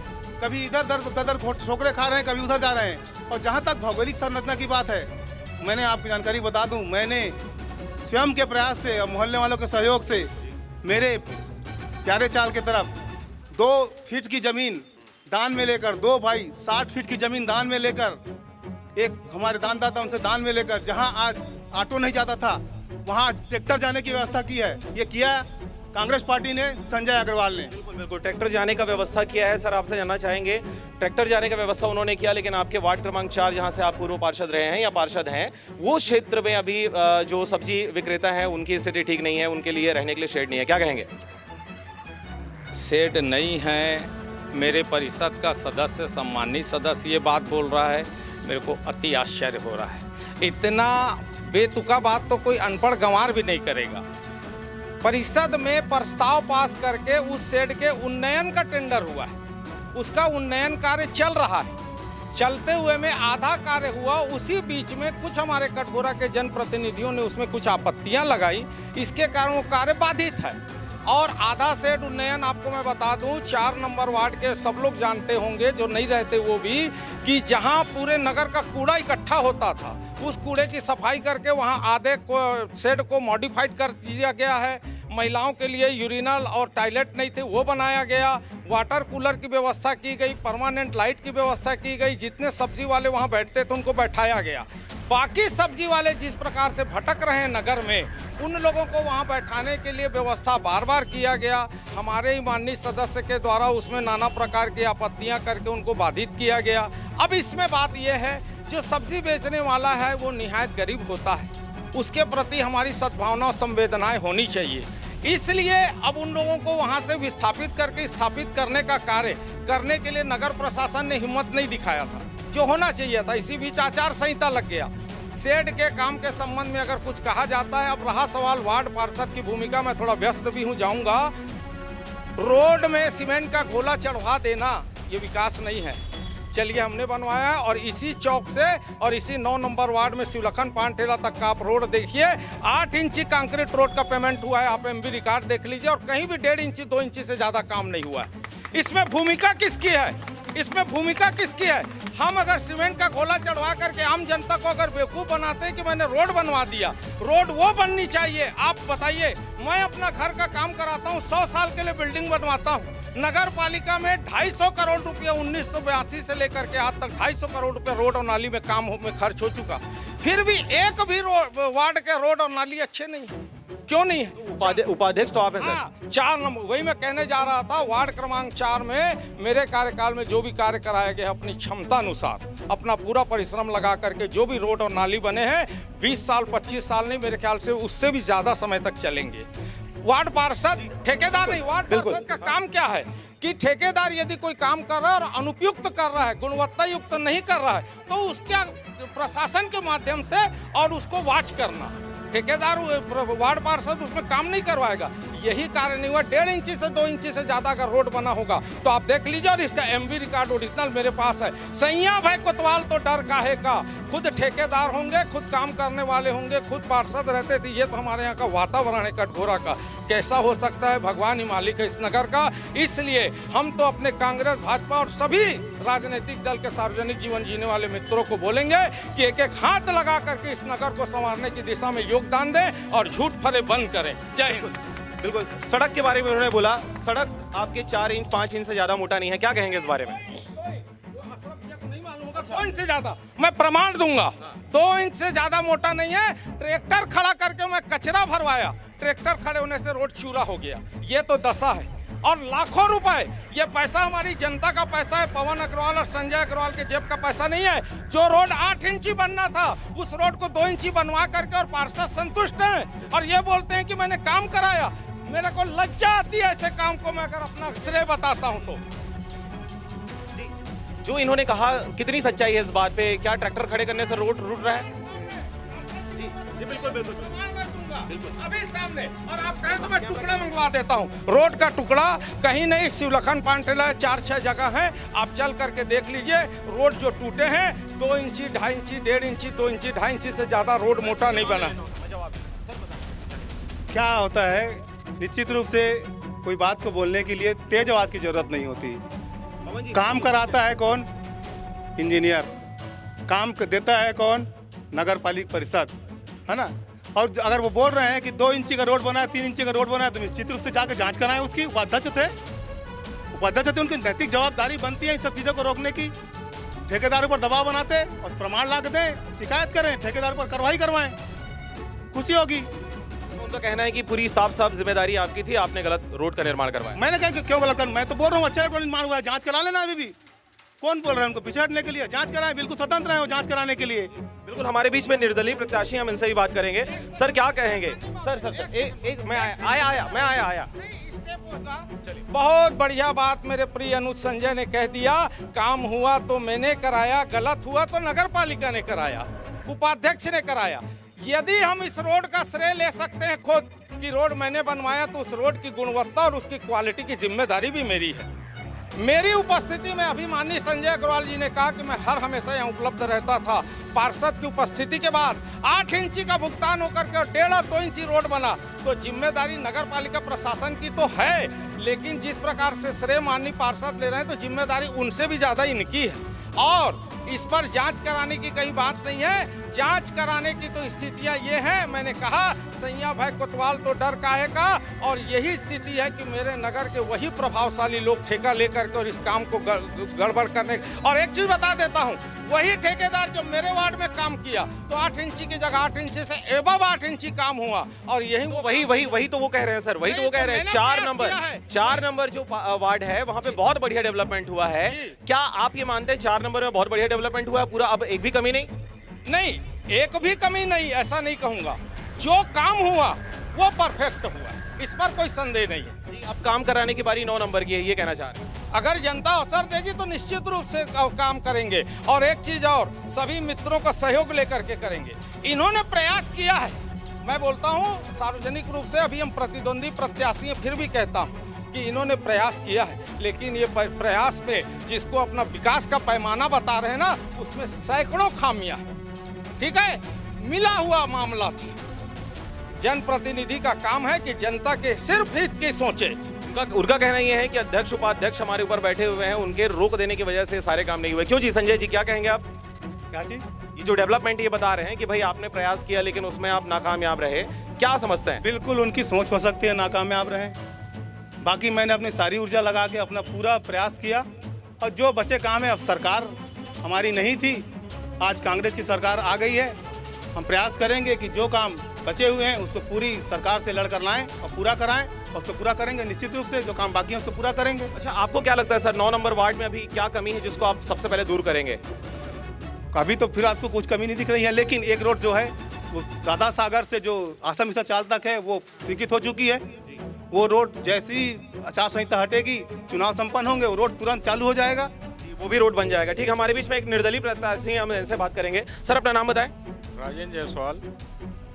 कभी इधर ठोकरे खा रहे हैं, कभी उधर जा रहे हैं। और जहाँ तक भौगोलिक संरचना की बात है, मैंने आपकी जानकारी बता दूं, मैंने स्वयं के प्रयास से और मोहल्ले वालों के सहयोग से मेरे प्यारे चाल की तरफ 2 फीट की ज़मीन दान में लेकर, 2 भाई 60 फीट की ज़मीन दान में लेकर, एक हमारे दानदाता उनसे दान में लेकर, जहां आज ऑटो नहीं जाता था वहां ट्रैक्टर जाने की व्यवस्था की है। ये किया कांग्रेस पार्टी ने, संजय अग्रवाल ने। बिल्कुल ट्रैक्टर जाने का व्यवस्था किया है। सर, आपसे जानना चाहेंगे, ट्रैक्टर जाने का व्यवस्था उन्होंने किया, लेकिन आपके वार्ड क्रमांक 4 जहां से आप पूर्व पार्षद रहे हैं या पार्षद हैं, वो क्षेत्र में अभी जो सब्जी विक्रेता हैं उनकी स्थिति ठीक नहीं है, उनके लिए रहने के लिए शेड नहीं है, क्या कहेंगे? शेड नहीं है। मेरे परिषद का सदस्य, सम्मानित सदस्य ये बात बोल रहा है, मेरे को अति आश्चर्य हो रहा है। इतना बेतुका बात तो कोई अनपढ़ गंवार भी नहीं करेगा। परिषद में प्रस्ताव पास करके उस शेड के उन्नयन का टेंडर हुआ है, उसका उन्नयन कार्य चल रहा है। चलते हुए में आधा कार्य हुआ, उसी बीच में कुछ हमारे कटघोरा के जनप्रतिनिधियों ने उसमें कुछ आपत्तियां लगाई, इसके कारण वो कार्य बाधित है। और आधा शेड उन्नयन आपको मैं बता दूं, 4 नंबर वार्ड के सब लोग जानते होंगे, जो नहीं रहते वो भी, कि जहां पूरे नगर का कूड़ा इकट्ठा होता था, उस कूड़े की सफाई करके वहां आधे को शेड को मॉडिफाइड कर दिया गया है। महिलाओं के लिए यूरिनल और टॉयलेट नहीं थे, वो बनाया गया। वाटर कूलर की व्यवस्था की गई, परमानेंट लाइट की व्यवस्था की गई। जितने सब्जी वाले वहाँ बैठते थे उनको बैठाया गया। बाकी सब्जी वाले जिस प्रकार से भटक रहे हैं नगर में, उन लोगों को वहाँ बैठाने के लिए व्यवस्था बार बार किया गया। हमारे ही माननीय सदस्य के द्वारा उसमें नाना प्रकार की आपत्तियाँ करके उनको बाधित किया गया। अब इसमें बात यह है, जो सब्जी बेचने वाला है वो निहायत गरीब होता है, उसके प्रति हमारी सद्भावना और संवेदनाएं होनी चाहिए। इसलिए अब उन लोगों को वहां से विस्थापित करके स्थापित करने का कार्य करने के लिए नगर प्रशासन ने हिम्मत नहीं दिखाया था, जो होना चाहिए था। इसी बीच आचार संहिता लग गया। शेड के काम के संबंध में अगर कुछ कहा जाता है, अब रहा सवाल वार्ड पार्षद की भूमिका, मैं थोड़ा व्यस्त भी हूँ, जाऊँगा। रोड में सीमेंट का गोला चढ़वा देना ये विकास नहीं है। चलिए, हमने बनवाया है और इसी चौक से और इसी 9 नंबर वार्ड में शिवलखन पान ठेला तक का आप रोड देखिए, 8 इंची कंक्रीट रोड का पेमेंट हुआ है। आप एमबी रिकॉर्ड देख लीजिए, और कहीं भी 1.5 इंची 2 इंची से ज़्यादा काम नहीं हुआ है। इसमें भूमिका किसकी है? इसमें भूमिका किसकी है? हम अगर सीमेंट का गोला चढ़वा करके आम जनता को अगर बेवकूफ़ बनाते हैं कि मैंने रोड बनवा दिया, रोड वो बननी चाहिए। आप बताइए, मैं अपना घर का काम कराता हूँ, 100 साल के लिए बिल्डिंग बनवाता हूँ। नगर पालिका में 250 करोड़ रुपया 1982 से लेकर के आज तक 250 करोड़ रुपया रोड और नाली में काम में खर्च हो चुका, फिर भी एक भी वार्ड के रोड और नाली अच्छे नहीं है। क्यों नहीं है? उपाध्यक्ष तो आप हैं सर। 4 नंबर, वही मैं कहने जा रहा था, वार्ड क्रमांक 4 में मेरे कार्यकाल में जो भी कार्य कराए गए अपनी क्षमता अनुसार, अपना पूरा परिश्रम लगा करके जो भी रोड और नाली बने हैं, 20 साल 25 साल नहीं, मेरे ख्याल से उससे भी ज़्यादा समय तक चलेंगे। वार्ड पार्षद, ठेकेदार नहीं, वार्ड पार्षद का काम क्या है कि ठेकेदार यदि कोई काम कर रहा है और अनुपयुक्त कर रहा है, गुणवत्ता युक्त नहीं कर रहा है, तो उसके प्रशासन के माध्यम से और उसको वॉच करना। ठेकेदार वार्ड पार्षद उसमें काम नहीं करवाएगा। यही कार्य नहीं हुआ। 1.5 इंची से 2 इंची से ज्यादा अगर रोड बना होगा तो आप देख लीजिए, और इसका एमवी रिकॉर्ड ओरिजिनल मेरे पास है। सैया भाई कोतवाल तो डर काहे का, खुद ठेकेदार होंगे, खुद काम करने वाले होंगे, खुद पार्षद रहते थे। ये तो हमारे यहाँ का वातावरण है कटघोरा का। कैसा हो सकता है? भगवान ही मालिक है इस नगर का। इसलिए हम तो अपने कांग्रेस, भाजपा और सभी राजनीतिक दल के सार्वजनिक जीवन जीने वाले मित्रों को बोलेंगे कि एक एक हाथ लगा करके इस नगर को संवारने की दिशा में योगदान दें और झूठ फरे बंद करें। जय हिंद। बिल्कुल। सड़क के बारे में उन्होंने बोला, सड़क आपके 4 इंच 5 इंच से ज्यादा मोटा नहीं है, क्या कहेंगे इस बारे में? 2 इंच से ज्यादा, मैं प्रमाण दूंगा, 2 इंच से ज्यादा मोटा नहीं है। ट्रैक्टर खड़ा करके मैं कचरा भरवाया, ट्रैक्टर खड़े होने से रोड चूरा हो गया। ये तो दशा है। और लाखों रुपए, ये पैसा हमारी जनता का पैसा है, पवन अग्रवाल और संजय अग्रवाल के जेब का पैसा नहीं है। जो रोड 8 इंची बनना था, उस रोड को 2 इंची बनवा करके और पार्षद संतुष्ट हैं और ये बोलते हैं कि मैंने काम कराया। मेरे को लज्जा आती है ऐसे काम को मैं अगर अपना श्रेय बताता हूं तो। जो इन्होंने कहा, कितनी सच्चाई है इस बात पे? क्या ट्रैक्टर खड़े करने से रोड टूट रहा है? जी बिल्कुल बिल्कुल अभी सामने, और आप कहें तो मैं टुकड़ा मंगवा देता हूँ। रोड का टुकड़ा कहीं नहीं, शिवलखन पान ठेला 4-6 जगह है, आप चल करके देख लीजिए। रोड जो टूटे हैं 2 इंची 2.5 इंची 1.5 इंची 2 इंची 2.5 इंची से ज्यादा रोड मोटा नहीं बना है। क्या होता है, निश्चित रूप से कोई बात को बोलने के लिए तेज आवाज की जरूरत नहीं होती। काम कराता है कौन? इंजीनियर। काम देता है कौन? नगर पालिका परिषद, है ना। और अगर वो बोल रहे हैं कि 2 इंची का रोड बना है, 3 इंची का रोड बना है, तो निश्चित रूप से जाकर जांच कराएं। उसकी उपाध्यक्ष थे, उनकी नैतिक जवाबदारी बनती है इन सब चीज़ों को रोकने की। ठेकेदारों पर दबाव बनाते और प्रमाण ला के दें, शिकायत करें, ठेकेदारों पर कार्रवाई करवाएं, खुशी होगी। उनका कहना है कि पूरी साफ जिम्मेदारी आपकी थी, आपने गलत रोड का निर्माण करवाया। मैंने कहा कि क्यों गलत कर, मैं तो बोल रहा हूँ अच्छा रोड निर्माण हुआ है, जांच करा लेना। अभी भी कौन बोल रहा है उनको पीछे हटने के लिए? जांच कराएं, बिल्कुल स्वतंत्र है वो जांच कराने के लिए। बिल्कुल। हमारे बीच में निर्दलीय प्रत्याशी, हम इनसे भी बात करेंगे। सर क्या कहेंगे? सर एक मैं आया। बहुत बढ़िया बात मेरे प्रिय अनुज संजय ने कह दिया। काम हुआ तो मैंने कराया, गलत हुआ तो नगर पालिका ने कराया, उपाध्यक्ष ने कराया। यदि हम इस रोड का श्रेय ले सकते हैं खुद कि रोड मैंने बनवाया, तो उस रोड की गुणवत्ता और उसकी क्वालिटी की जिम्मेदारी भी मेरी है। मेरी उपस्थिति में अभी माननीय संजय अग्रवाल जी ने कहा कि मैं हर हमेशा यहाँ उपलब्ध रहता था। पार्षद की उपस्थिति के बाद 8 इंची का भुगतान होकर के 1.5 और 2 इंची रोड बना, तो जिम्मेदारी नगर पालिका प्रशासन की तो है, लेकिन जिस प्रकार से श्रेय माननीय पार्षद ले रहे हैं तो जिम्मेदारी उनसे भी ज़्यादा इनकी है। और इस पर जांच कराने की कई बात नहीं है। जांच कराने की तो स्थितियां ये हैं, मैंने कहा सैया भाई कोतवाल तो डर काहे का, और यही स्थिति है कि मेरे नगर के वही प्रभावशाली लोग ठेका लेकर के और इस काम को गड़बड़ करने। और एक चीज बता देता हूं, वही ठेकेदार जो मेरे वार्ड में काम किया तो 8 इंची की जगह 8 इंची से एबव 8 इंची काम हुआ। और यही वही तो वो कह रहे हैं सर, वही तो वो कह रहे हैं। 4 नंबर जो वार्ड है वहाँ पे बहुत बढ़िया डेवलपमेंट हुआ है। क्या आप ये मानते हैं 4 नंबर में बहुत बढ़िया डेवलपमेंट हुआ है पूरा? अब एक भी कमी नहीं, एक भी कमी नहीं, ऐसा नहीं कहूंगा। जो काम हुआ वो परफेक्ट हुआ। इस पर कोई संदेह नहीं है। जी, अब काम कराने की बारी 9 नंबर की है, ये कहना चाह रहे हैं। अगर जनता अवसर देगी तो निश्चित रूप से काम करेंगे। और एक चीज और, सभी मित्रों का सहयोग लेकर के करेंगे। इन्होंने प्रयास किया है, मैं बोलता हूँ सार्वजनिक रूप से, अभी हम प्रतिद्वंदी प्रत्याशी हैं, फिर भी कहता हूँ कि इन्होंने प्रयास किया है, लेकिन ये प्रयास में जिसको अपना विकास का पैमाना बता रहे हैं ना, उसमें सैकड़ों खामियां हैं। ठीक है, मिला हुआ मामला था। जनप्रतिनिधि का काम है कि जनता के सिर्फ हित की सोचे। उनका कहना यह है कि अध्यक्ष उपाध्यक्ष हमारे ऊपर बैठे हुए हैं, उनके रोक देने की वजह से सारे काम नहीं हुए। क्यों जी? संजय जी, क्या कहेंगे आप? क्या चीज? ये जो डेवलपमेंट ये बता रहे हैं कि भाई आपने प्रयास किया लेकिन उसमें आप नाकामयाब रहे, क्या समझते हैं? बिल्कुल उनकी सोच हो सकती है नाकामयाब रहे, बाकी मैंने अपनी सारी ऊर्जा लगा के अपना पूरा प्रयास किया। और जो बचे काम है, अब सरकार हमारी नहीं थी, आज कांग्रेस की सरकार आ गई है। हम प्रयास करेंगे कि जो काम बचे हुए हैं उसको पूरी सरकार से लड़ कर लाएं और पूरा कराएं, और उसको पूरा करेंगे निश्चित रूप से। जो काम बाकी है उसको पूरा करेंगे। अच्छा, आपको क्या लगता है सर, 9 नंबर वार्ड में अभी क्या कमी है जिसको आप सबसे पहले दूर करेंगे? अभी तो फिर आपको कुछ कमी नहीं दिख रही है, लेकिन एक रोड जो है वो राधा सागर से जो आसम मिश्रा चाल तक है वो स्वीकृत हो चुकी है। वो रोड जैसी आचार संहिता हटेगी, चुनाव संपन्न होंगे, वो रोड तुरंत चालू हो जाएगा, वो भी रोड बन जाएगा। ठीक, हमारे बीच में एक निर्दलीय प्रत्याशी हैं, हम इनसे बात करेंगे। सर, अपना नाम बताएं। राजेंद्र जायसवाल।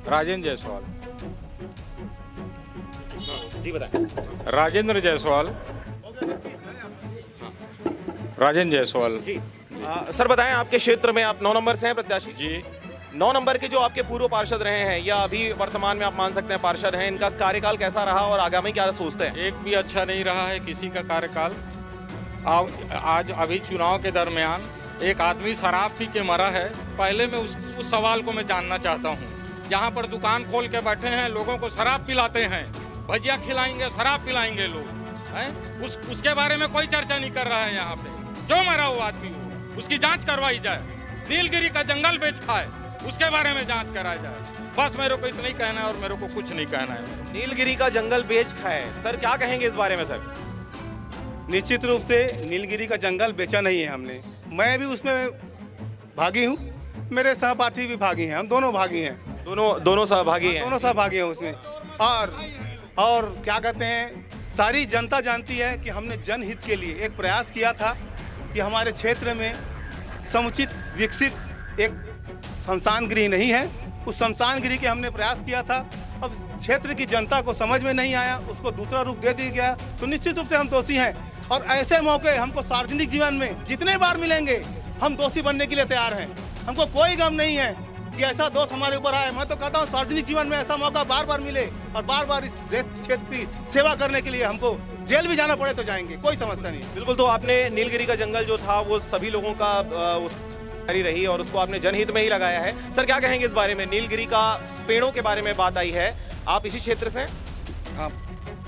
राजेंद्र जायसवाल। जी बताएं। राजेंद्र जायसवाल। राजेंद्र जायसवाल जी। सर बताएं, आपके क्षेत्र में आप 9 नंबर से हैं प्रत्याशी? जी। 9 नंबर के जो आपके पूर्व पार्षद रहे हैं या अभी वर्तमान में आप मान सकते हैं पार्षद हैं, इनका कार्यकाल कैसा रहा और आगामी क्या सोचते हैं? एक भी अच्छा नहीं रहा है किसी का कार्यकाल। आज अभी चुनाव के दरमियान एक आदमी शराब पी के मरा है। पहले मैं उस सवाल को मैं जानना चाहता हूँ। यहाँ पर दुकान खोल के बैठे हैं, लोगों को शराब पिलाते हैं, भजिया खिलाएंगे, शराब पिलाएंगे लोग हैं, उसके बारे में कोई चर्चा नहीं कर रहा है। यहाँ पे क्यों मरा वो आदमी, हो उसकी जांच करवाई जाए। नीलगिरी का जंगल बेच खाए, उसके बारे में जांच कराई जाए। बस मेरे को इतना ही कहना है और मेरे को कुछ नहीं कहना है। नीलगिरी का जंगल बेच खाए, सर क्या कहेंगे इस बारे में? सर निश्चित रूप से नीलगिरी का जंगल बेचा नहीं है हमने, मैं भी उसमें भागी हूँ, मेरे सहपाठी भी भागी हैं, हम दोनों भागी हैं। दोनों सहभागी हैं? दोनों सहभागी हैं उसमें। और क्या कहते हैं, सारी जनता जानती है कि हमने जनहित के लिए एक प्रयास किया था कि हमारे क्षेत्र में समुचित विकसित एक शमशान गृह नहीं है। उस शमशान गृह के हमने प्रयास किया था। अब क्षेत्र की जनता को समझ में नहीं आया, उसको दूसरा रूप दे दिया गया, तो निश्चित रूप से हम दोषी हैं। और ऐसे मौके हमको सार्वजनिक जीवन में जितने बार मिलेंगे हम दोषी बनने के लिए तैयार हैं। हमको कोई गम नहीं है कि ऐसा दोष हमारे ऊपर आए। मैं तो कहता हूँ सार्वजनिक जीवन में ऐसा मौका बार बार मिले और बार बार इस क्षेत्र की सेवा करने के लिए हमको जेल भी जाना पड़े तो जाएंगे, कोई समस्या नहीं। बिल्कुल, तो आपने नीलगिरी का जंगल जो था वो सभी लोगों का उस रही और उसको आपने जनहित में ही लगाया है। सर क्या कहेंगे इस बारे में? नीलगिरी का पेड़ों के बारे में बात आई है, आप इसी क्षेत्र से? हाँ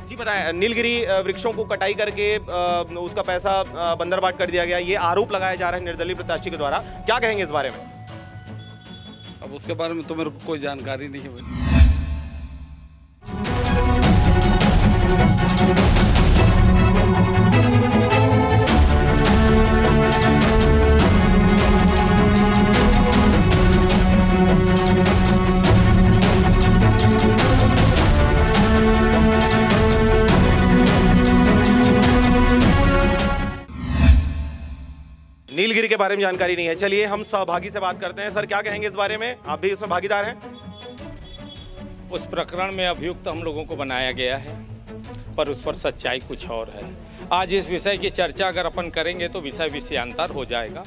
जी बताएं। नीलगिरी वृक्षों को कटाई करके उसका पैसा बंदरबाट कर दिया गया, ये आरोप लगाया जा रहा है निर्दलीय प्रत्याशी के द्वारा, क्या कहेंगे इस बारे में? अब उसके बारे में तो मेरे को कोई जानकारी नहीं है। नीलगिरी के बारे में जानकारी नहीं है। चलिए हम सहभागी से बात करते हैं। सर क्या कहेंगे इस बारे में? आप भी इसमें भागीदार हैं? उस प्रकरण में अभियुक्त हम लोगों को बनाया गया है, पर उस पर सच्चाई कुछ और है। आज इस विषय की चर्चा अगर अपन करेंगे तो विषय विषयांतर हो जाएगा।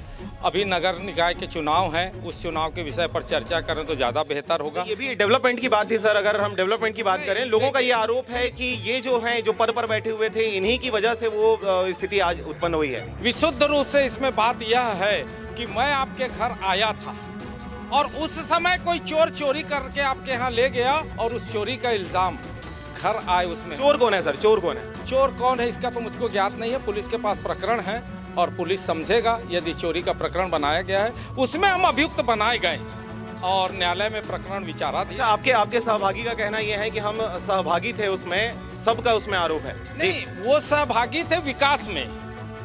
अभी नगर निकाय के चुनाव हैं, उस चुनाव के विषय पर चर्चा करें तो ज़्यादा बेहतर होगा। ये भी डेवलपमेंट की बात थी सर। अगर हम डेवलपमेंट की बात करें, लोगों का ये आरोप है कि ये जो हैं जो पद पर बैठे हुए थे, इन्हीं की वजह से वो स्थिति आज उत्पन्न हुई है। विशुद्ध रूप से इसमें बात यह है कि मैं आपके घर आया था और उस समय कोई चोर चोरी करके आपके यहाँ ले गया और उस चोरी का इल्जाम घर आए उसमें। चोर कौन है सर? चोर कौन है? चोर कौन है इसका तो मुझको ज्ञात नहीं है। पुलिस के पास प्रकरण है और पुलिस समझेगा। यदि चोरी का प्रकरण बनाया गया है उसमें हम अभियुक्त बनाए गए और न्यायालय में प्रकरण विचारा दिया। आपके सहभागी का कहना यह है कि हम सहभागी थे उसमें, सबका उसमें आरोप है? नहीं, वो सहभागी थे विकास में।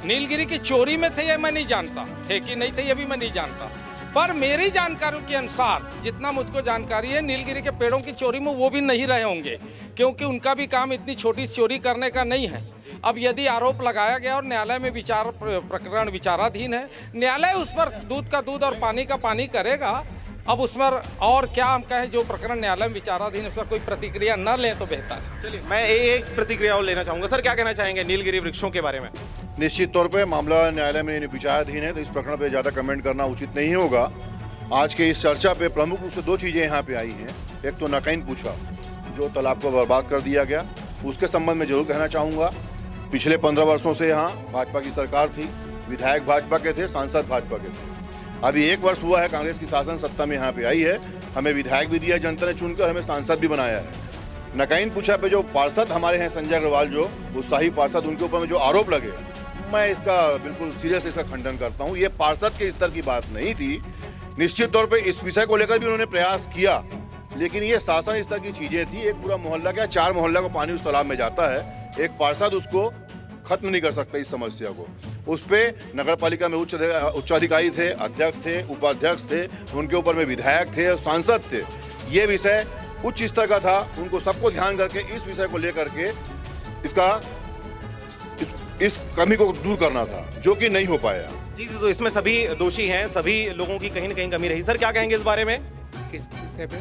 नीलगिरी की चोरी में थे ये मैं नहीं जानता, थे कि नहीं थे ये भी मैं नहीं जानता, पर मेरी जानकारी के अनुसार जितना मुझको जानकारी है, नीलगिरी के पेड़ों की चोरी में वो भी नहीं रहे होंगे, क्योंकि उनका भी काम इतनी छोटी चोरी करने का नहीं है। अब यदि आरोप लगाया गया और न्यायालय में प्रकरण विचाराधीन है, न्यायालय उस पर दूध का दूध और पानी का पानी करेगा। अब उस पर और क्या हम कहें, जो प्रकरण न्यायालय में विचाराधीन, उस पर कोई प्रतिक्रिया न लें तो बेहतर है। चलिए, मैं एक प्रतिक्रिया और लेना चाहूँगा। सर, क्या कहना चाहेंगे नीलगिरी वृक्षों के बारे में? निश्चित तौर पे मामला न्यायालय में विचाराधीन है, तो इस प्रकरण पे ज़्यादा कमेंट करना उचित नहीं होगा। आज के इस चर्चा पे प्रमुख रूप से दो चीज़ें यहाँ पे आई हैं। एक तो नकाइन पूछा, जो तालाब को बर्बाद कर दिया गया, उसके संबंध में जरूर कहना चाहूँगा। पिछले 15 वर्षों से यहाँ भाजपा की सरकार थी, विधायक भाजपा के थे, सांसद भाजपा के थे। अभी 1 वर्ष हुआ है कांग्रेस की शासन सत्ता में यहाँ पे आई है, हमें विधायक भी दिया जनता ने चुनकर, हमें सांसद भी बनाया है। नकाइन पूछा पे जो पार्षद हमारे हैं संजय अग्रवाल, जो उत्साही पार्षद, उनके ऊपर में जो आरोप लगे, मैं इसका बिल्कुल सीरियस इसका खंडन करता हूँ। ये पार्षद के स्तर की बात नहीं थी। निश्चित तौर पे इस विषय को लेकर भी उन्होंने प्रयास किया, लेकिन ये शासन स्तर की चीज़ें थी। एक पूरा मोहल्ला, क्या 4 मोहल्ला को पानी उस तालाब में जाता है, एक पार्षद उसको खत्म नहीं कर सकता इस समस्या को। उस पर नगर पालिका में उच्चाधिकारी थे, अध्यक्ष थे, उपाध्यक्ष थे, उनके ऊपर में विधायक थे, सांसद थे। ये विषय उच्च स्तर का था, उनको सबको ध्यान करके इस विषय को लेकर के इस कमी को दूर करना था, जो कि नहीं हो पाया। जी, तो इसमें सभी दोषी हैं, सभी लोगों की कहीं न कहीं कमी रही। सर, क्या कहेंगे इस बारे में? किस विषय पे?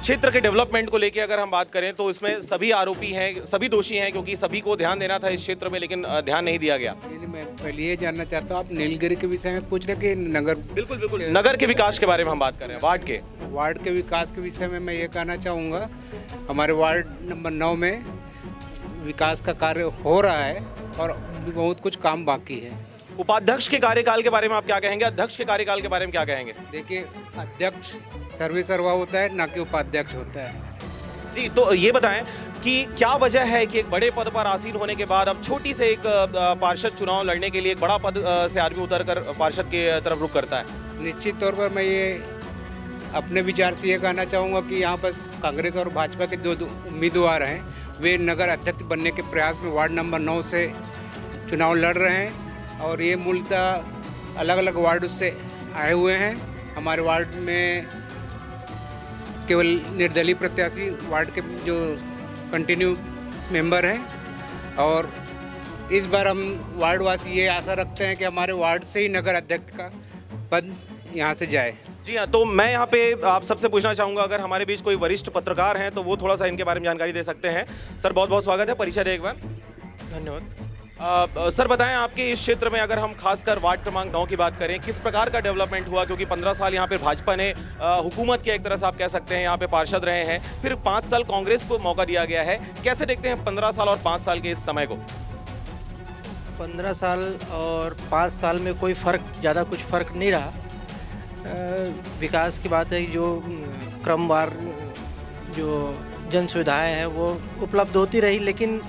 क्षेत्र के डेवलपमेंट को लेकर अगर हम बात करें तो इसमें सभी आरोपी हैं, सभी दोषी हैं, क्योंकि सभी को ध्यान देना था इस क्षेत्र में, लेकिन ध्यान नहीं दिया गया। मैं पहले ये जानना चाहता हूँ, आप नीलगिरी के विषय में पूछ रहे कि नगर? बिल्कुल बिल्कुल, नगर के विकास के बारे में हम बात कर रहे हैं, वार्ड के विकास के विषय में मैं ये कहना चाहूँगा, हमारे वार्ड नंबर 9 में विकास का कार्य हो रहा है और बहुत कुछ काम बाकी है। उपाध्यक्ष के कार्यकाल के बारे में आप क्या कहेंगे? अध्यक्ष के कार्यकाल के बारे में क्या कहेंगे? देखिए, अध्यक्ष सर्वे सर्वा होता है, ना कि उपाध्यक्ष होता है। जी, तो ये बताएं कि क्या वजह है कि एक बड़े पद पर आसीन होने के बाद अब छोटी से एक पार्षद चुनाव लड़ने के लिए एक बड़ा पद से आदमी उतरकर पार्षद के तरफ रुख करता है? निश्चित तौर पर मैं ये अपने विचार से ये कहना चाहूँगा कि यहाँ पर कांग्रेस और भाजपा के जो उम्मीदवार हैं, वे नगर अध्यक्ष बनने के प्रयास में वार्ड नंबर 9 से चुनाव लड़ रहे हैं, और ये मूलतः अलग अलग वार्ड से आए हुए हैं। हमारे वार्ड में केवल निर्दलीय प्रत्याशी वार्ड के जो कंटिन्यू मेंबर हैं, और इस बार हम वार्डवासी ये आशा रखते हैं कि हमारे वार्ड से ही नगर अध्यक्ष का पद यहाँ से जाए। जी हाँ, तो मैं यहाँ पे आप सबसे पूछना चाहूँगा, अगर हमारे बीच कोई वरिष्ठ पत्रकार हैं तो वो थोड़ा सा इनके बारे में जानकारी दे सकते हैं। सर, बहुत बहुत स्वागत है, परिचय दें एक बार। धन्यवाद। सर, बताएं आपके इस क्षेत्र में अगर हम खासकर वार्ड क्रमांक 9 की बात करें, किस प्रकार का डेवलपमेंट हुआ? क्योंकि 15 साल यहाँ पे भाजपा ने हुकूमत की एक तरह से आप कह सकते हैं, यहाँ पे पार्षद रहे हैं, फिर 5 साल कांग्रेस को मौका दिया गया है। कैसे देखते हैं 15 साल और 5 साल के इस समय को? 15 साल और 5 साल में कोई ज़्यादा कुछ फ़र्क नहीं रहा। विकास की बात है, जो क्रमवार जो जन सुविधाएँ हैं वो उपलब्ध होती रही, लेकिन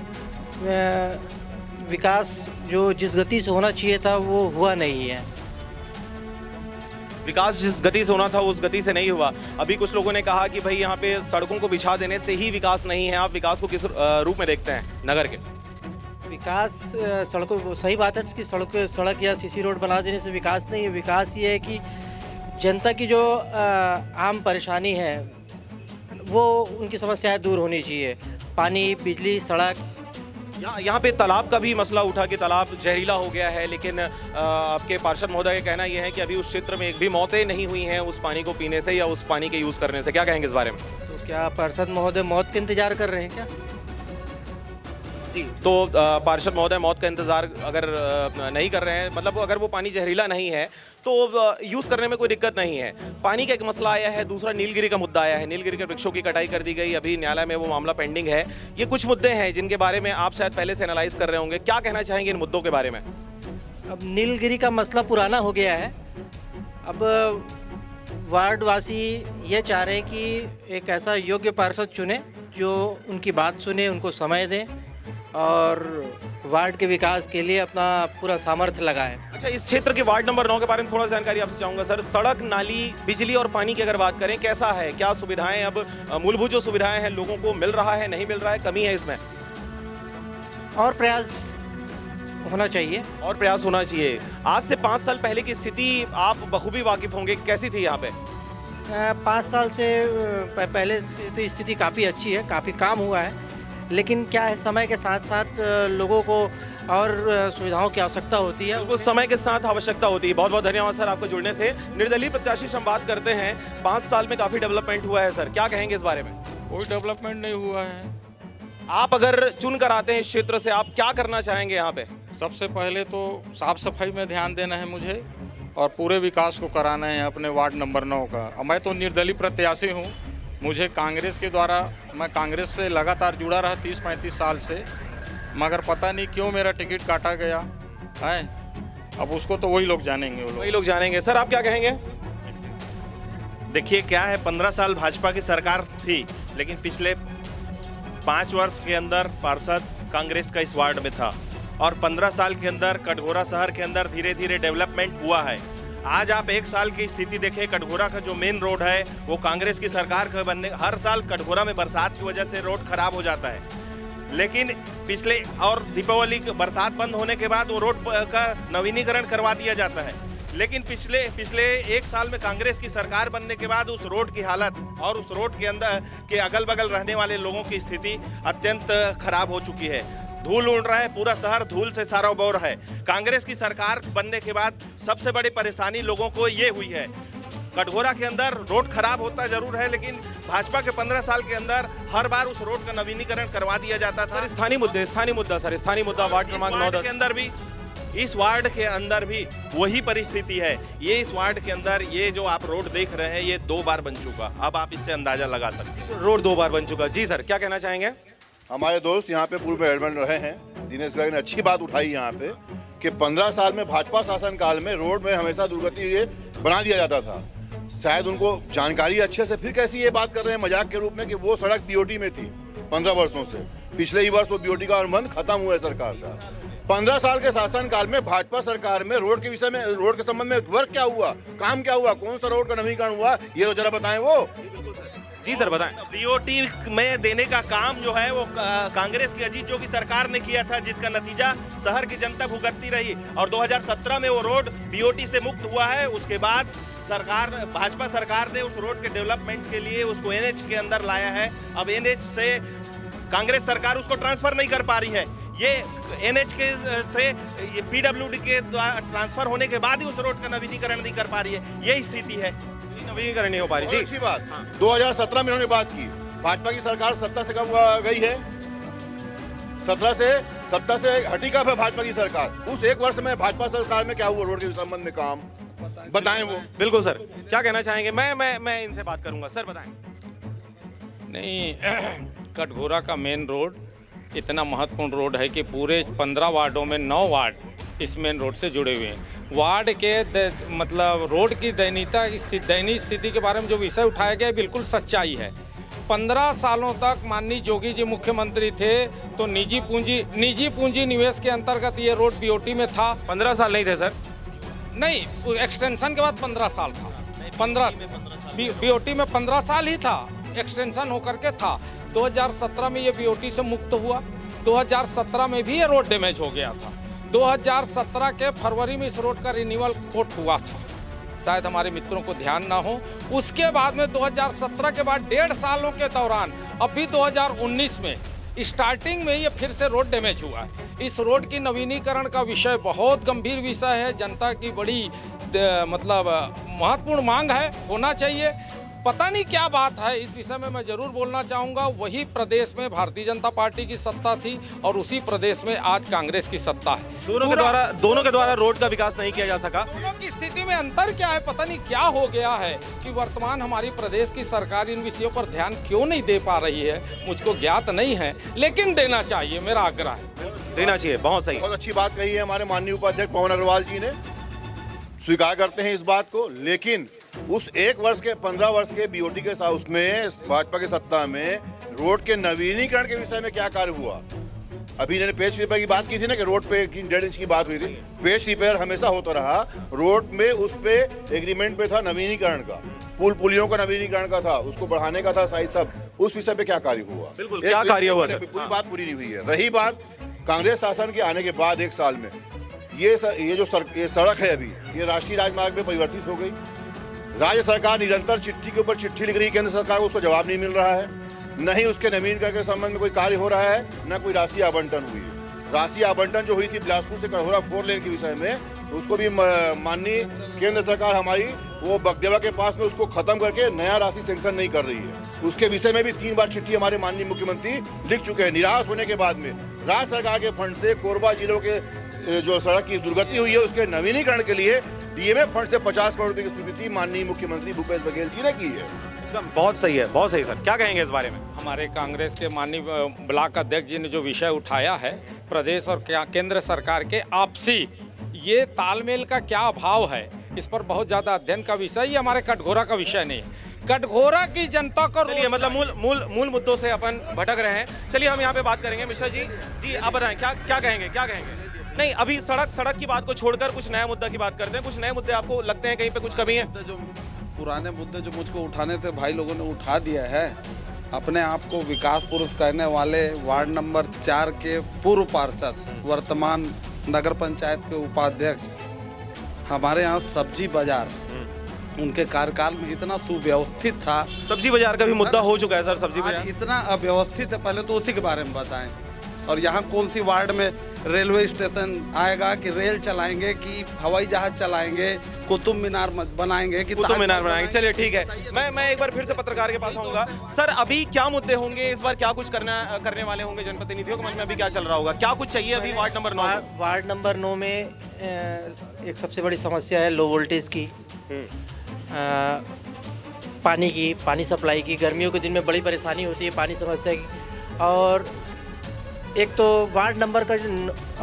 विकास जो जिस गति से होना चाहिए था वो हुआ नहीं है। विकास जिस गति से होना था उस गति से नहीं हुआ। अभी कुछ लोगों ने कहा कि भाई यहाँ पे सड़कों को बिछा देने से ही विकास नहीं है। आप विकास को किस रूप में देखते हैं नगर के? विकास सड़कों, सही बात है कि सड़क या सीसी रोड बना देने से विकास नहीं है। विकास ये है कि जनता की जो आम परेशानी है वो उनकी समस्याएं दूर होनी चाहिए। पानी, बिजली, सड़क। यहाँ पे तालाब का भी मसला उठा कि तालाब जहरीला हो गया है, लेकिन आपके पार्षद महोदय का कहना यह है कि अभी उस क्षेत्र में एक भी मौतें नहीं हुई हैं उस पानी को पीने से या उस पानी के यूज़ करने से। क्या कहेंगे इस बारे में? तो क्या पार्षद महोदय मौत का इंतजार कर रहे हैं क्या? जी, तो पार्षद महोदय मौत का इंतजार अगर नहीं कर रहे हैं, मतलब अगर वो पानी जहरीला नहीं है तो यूज़ करने में कोई दिक्कत नहीं है। पानी का एक मसला आया है, दूसरा नीलगिरी का मुद्दा आया है। नीलगिरी के वृक्षों की कटाई कर दी गई, अभी न्यायालय में वो मामला पेंडिंग है। ये कुछ मुद्दे हैं जिनके बारे में आप शायद पहले से एनालाइज कर रहे होंगे। क्या कहना चाहेंगे इन मुद्दों के बारे में? अब नीलगिरी का मसला पुराना हो गया है। अब वार्डवासी ये चाह रहे हैं कि एक ऐसा योग्य पार्षद चुने जो उनकी बात सुने, उनको समय दें और वार्ड के विकास के लिए अपना पूरा सामर्थ्य लगाएं। अच्छा, इस क्षेत्र के वार्ड नंबर 9 के बारे में थोड़ा जानकारी आपसे चाहूँगा सर। सड़क, नाली, बिजली और पानी की अगर बात करें, कैसा है? क्या सुविधाएं, अब मूलभूत जो सुविधाएं हैं लोगों को मिल रहा है, नहीं मिल रहा है, कमी है इसमें? और प्रयास होना चाहिए। और प्रयास होना चाहिए। आज से 5 साल पहले की स्थिति आप बखूबी वाकिफ होंगे, कैसी थी यहाँ पे? 5 साल से पहले से तो स्थिति काफ़ी अच्छी है, काफ़ी काम हुआ है, लेकिन क्या है समय के साथ साथ लोगों को और सुविधाओं की आवश्यकता होती है। बिल्कुल समय के साथ आवश्यकता होती है। बहुत बहुत धन्यवाद सर आपको जुड़ने से। निर्दलीय प्रत्याशी से हम बात करते हैं। 5 साल में काफ़ी डेवलपमेंट हुआ है सर, क्या कहेंगे इस बारे में? कोई डेवलपमेंट नहीं हुआ है। आप अगर चुन कर आते हैं इस क्षेत्र से, आप क्या करना चाहेंगे यहाँ पे? सबसे पहले तो साफ सफाई में ध्यान देना है मुझे और पूरे विकास को कराना है अपने वार्ड नंबर 9 का। मैं तो निर्दलीय प्रत्याशी हूँ, मुझे कांग्रेस के द्वारा, मैं कांग्रेस से लगातार जुड़ा रहा 30-35 साल से, मगर पता नहीं क्यों मेरा टिकट काटा गया है। अब उसको तो वही लोग जानेंगे, वही लोग जानेंगे। सर आप क्या कहेंगे? देखिए क्या है, 15 साल भाजपा की सरकार थी, लेकिन पिछले 5 वर्ष के अंदर पार्षद कांग्रेस का इस वार्ड में था और 15 साल के अंदर कटघोरा शहर के अंदर धीरे धीरे डेवलपमेंट हुआ है। आज आप 1 साल की स्थिति देखें, कटघोरा का जो मेन रोड है वो कांग्रेस की सरकार के बनने, हर साल कटघोरा में बरसात की वजह से रोड खराब हो जाता है, लेकिन पिछले और दीपावली बरसात बंद होने के बाद वो रोड का नवीनीकरण करवा दिया जाता है। लेकिन पिछले 1 साल में कांग्रेस की सरकार बनने के बाद उस रोड की हालत और उस रोड के अंदर के अगल बगल रहने वाले लोगों की स्थिति अत्यंत खराब हो चुकी है। धूल उड़ रहा है, पूरा शहर धूल से सराबोर है। कांग्रेस की सरकार बनने के बाद सबसे बड़ी परेशानी लोगों को ये हुई है, कटघोरा के अंदर रोड खराब होता जरूर है, लेकिन भाजपा के 15 साल के अंदर हर बार उस रोड का नवीनीकरण करवा दिया जाता था। स्थानीय मुद्दा वार्ड क्रमांक 9 के अंदर भी, इस वार्ड के अंदर भी वही परिस्थिति है। ये इस वार्ड के अंदर ये जो आप रोड देख रहे हैं ये 2 बार बन चुका, अब आप इससे अंदाजा लगा सकते हैं। रोड 2 बार बन चुका। जी सर क्या कहना चाहेंगे? हमारे दोस्त यहाँ पे पूर्व एडमिन रहे हैं, दिनेश गर्ग ने अच्छी बात उठाई यहाँ पे कि 15 साल में भाजपा शासन काल में रोड में हमेशा दुर्गति ये बना दिया जाता था। शायद उनको जानकारी अच्छे से, फिर कैसी ये बात कर रहे हैं मजाक के रूप में कि वो सड़क बीओटी में थी 15 वर्षों से। पिछले ही वर्ष वो बीओटी का अनुबंध खत्म हुआ है सरकार का। 15 साल के शासन काल में भाजपा सरकार में रोड के विषय में, रोड के संबंध में वर्क क्या हुआ, काम क्या हुआ, कौन सा रोड का नवीनीकरण हुआ, ये तो जरा बताएं वो। जी सर बताएं। बीओटी में देने का काम जो है वो कांग्रेस की अजीत जोगी सरकार ने किया था, जिसका नतीजा शहर की जनता भुगतती रही और 2017 में वो रोड बीओटी से मुक्त हुआ है। उसके बाद सरकार, भाजपा सरकार ने उस रोड के डेवलपमेंट के लिए उसको एनएच के अंदर लाया है। अब एनएच से कांग्रेस सरकार उसको ट्रांसफर नहीं कर पा रही है। ये एनएच के से पीडब्ल्यूडी के ट्रांसफर होने के बाद ही उस रोड का नवीनीकरण नहीं कर पा रही है। यही स्थिति है, नवीनीकरण नहीं हो पा रही। जी अच्छी बात। 2017 में इन्होंने बात की, भाजपा की सरकार सत्ता से कब गई है? 17 से सत्ता से हटी कब है भाजपा की सरकार? उस 1 वर्ष में भाजपा सरकार में क्या हुआ रोड के संबंध में काम बताएं वो। बिल्कुल सर क्या कहना चाहेंगे? मैं इनसे बात करूंगा। सर बताएं। नहीं, कटघोरा का मेन रोड इतना महत्वपूर्ण रोड है कि पूरे 15 वार्डों में 9 वार्ड इस मेन रोड से जुड़े हुए हैं। वार्ड के मतलब रोड की दयनीय स्थिति के बारे में जो विषय उठाया गया बिल्कुल सच्चाई है। 15 सालों तक माननीय जोगी जी मुख्यमंत्री थे तो निजी पूंजी निवेश के अंतर्गत ये रोड बीओटी में था। 15 साल नहीं थे सर? नहीं, एक्सटेंशन के बाद 15 साल था। 15 बीओटी में 15 साल ही था, एक्सटेंशन होकर के था। 2017 में ये बीओटी से मुक्त हुआ। 2017 में भी ये रोड डैमेज हो गया था। 2017 के फरवरी में इस रोड का रिन्यूअल कोर्ट हुआ था, शायद हमारे मित्रों को ध्यान ना हो। उसके बाद में 2017 के बाद 1.5 सालों के दौरान अभी 2019 में स्टार्टिंग में ये फिर से रोड डैमेज हुआ है। इस रोड की नवीनीकरण का विषय बहुत गंभीर विषय है, जनता की बड़ी मतलब महत्वपूर्ण मांग है, होना चाहिए। पता नहीं क्या बात है, इस विषय में मैं जरूर बोलना चाहूँगा। वही प्रदेश में भारतीय जनता पार्टी की सत्ता थी और उसी प्रदेश में आज कांग्रेस की सत्ता है। दोनों के द्वारा रोड का विकास नहीं किया जा सका। दोनों की स्थिति में अंतर क्या है, पता नहीं क्या हो गया है कि वर्तमान हमारी प्रदेश की सरकार इन विषयों पर ध्यान क्यों नहीं दे पा रही है, मुझको ज्ञात नहीं है, लेकिन देना चाहिए, मेरा आग्रह है। देना चाहिए। बहुत सही, बहुत अच्छी बात कही है हमारे माननीय उपाध्यक्ष पवन अग्रवाल जी ने, स्वीकार करते हैं इस बात को। लेकिन उस 1 वर्ष के 15 वर्ष के बीओटी के साथ उसमें भाजपा की सत्ता में रोड के नवीनीकरण के विषय में क्या कार्य हुआ? अभी इन्होंने पेच रिपेयर की बात की थी ना कि रोड पे 1.5 इंच की बात हुई थी। पेच रिपेयर हमेशा होता रहा, रोड में उस पे एग्रीमेंट पे था नवीनीकरण का, पुलियों का नवीनीकरण का था, उसको बढ़ाने का था साइज सब। उस विषय पे क्या कार्य हुआ? बिल्कुल क्या कार्य हुआ सर? पूरी बात पूरी नहीं हुई है। रही बात कांग्रेस शासन के आने के बाद 1 साल में ये सड़क है अभी ये राष्ट्रीय राजमार्ग में परिवर्तित हो गई। राज्य सरकार निरंतर चिट्ठी के ऊपर चिट्ठी लिख रही है केंद्र सरकार को, उसको जवाब नहीं मिल रहा है, न ही उसके नवीनीकरण के संबंध में कोई कार्य हो रहा है, न कोई राशि आवंटन हुई है। राशि आवंटन जो हुई थी बिलासपुर से कटघोरा 4 लेन के विषय में, उसको भी माननीय केंद्र सरकार हमारी वो बगदेवा के पास में उसको खत्म करके नया राशि सेंक्शन नहीं कर रही है। उसके विषय में भी 3 बार चिट्ठी हमारे माननीय मुख्यमंत्री लिख चुके हैं। निराश होने के बाद में राज्य सरकार के फंड से कोरबा जिलों के जो सड़क की दुर्गति हुई है उसके नवीनीकरण के लिए डीएमएफ फंड से 50 करोड़ रुपए की स्वीकृति माननीय मुख्यमंत्री भूपेश बघेल जी ने की है। एकदम बहुत सही है, बहुत सही सर। क्या कहेंगे इस बारे में? हमारे कांग्रेस के माननीय ब्लॉक अध्यक्ष जी ने जो विषय उठाया है प्रदेश और केंद्र सरकार के आपसी ये तालमेल का क्या अभाव है, इस पर बहुत ज़्यादा अध्ययन का विषय। ये हमारे कटघोरा का विषय नहीं है। कटघोरा की जनता को मतलब मूल मुद्दों से अपन भटक रहे हैं। चलिए हम यहाँ पे बात करेंगे। मिश्रा जी आप बताएं क्या कहेंगे? नहीं, अभी सड़क की बात को छोड़कर कुछ नया मुद्दा की बात करते हैं। कुछ नए मुद्दे आपको लगते हैं कहीं पे कुछ कमी है? जो पुराने मुद्दे जो मुझको उठाने थे भाई लोगों ने उठा दिया है। अपने आप को विकास पुरुष कहने वाले वार्ड नंबर 4 के पूर्व पार्षद वर्तमान नगर पंचायत के उपाध्यक्ष, हमारे यहाँ सब्जी बाजार उनके कार्यकाल में इतना सुव्यवस्थित था। सब्जी बाजार का भी मुद्दा हो चुका है सर। सब्जी बाजार इतना अव्यवस्थित है, पहले तो उसी के बारे में बताएं। और यहाँ कौन सी वार्ड में रेलवे स्टेशन आएगा कि रेल चलाएंगे कि हवाई जहाज चलाएंगे, कुतुब मीनार बनाएंगे कि कुतुब मीनार बनाएंगे? चलिए ठीक है, मैं एक बार फिर से पत्रकार के पास आऊंगा। सर अभी क्या मुद्दे होंगे इस बार, क्या कुछ करने वाले होंगे जनप्रतिनिधियों के मन में? अभी क्या चल रहा होगा, क्या कुछ चाहिए अभी वार्ड नंबर 9? वार्ड नंबर 9 में एक सबसे बड़ी समस्या है लो वोल्टेज की, पानी सप्लाई की। गर्मियों के दिन में बड़ी परेशानी होती है पानी समस्या की। और एक तो वार्ड नंबर का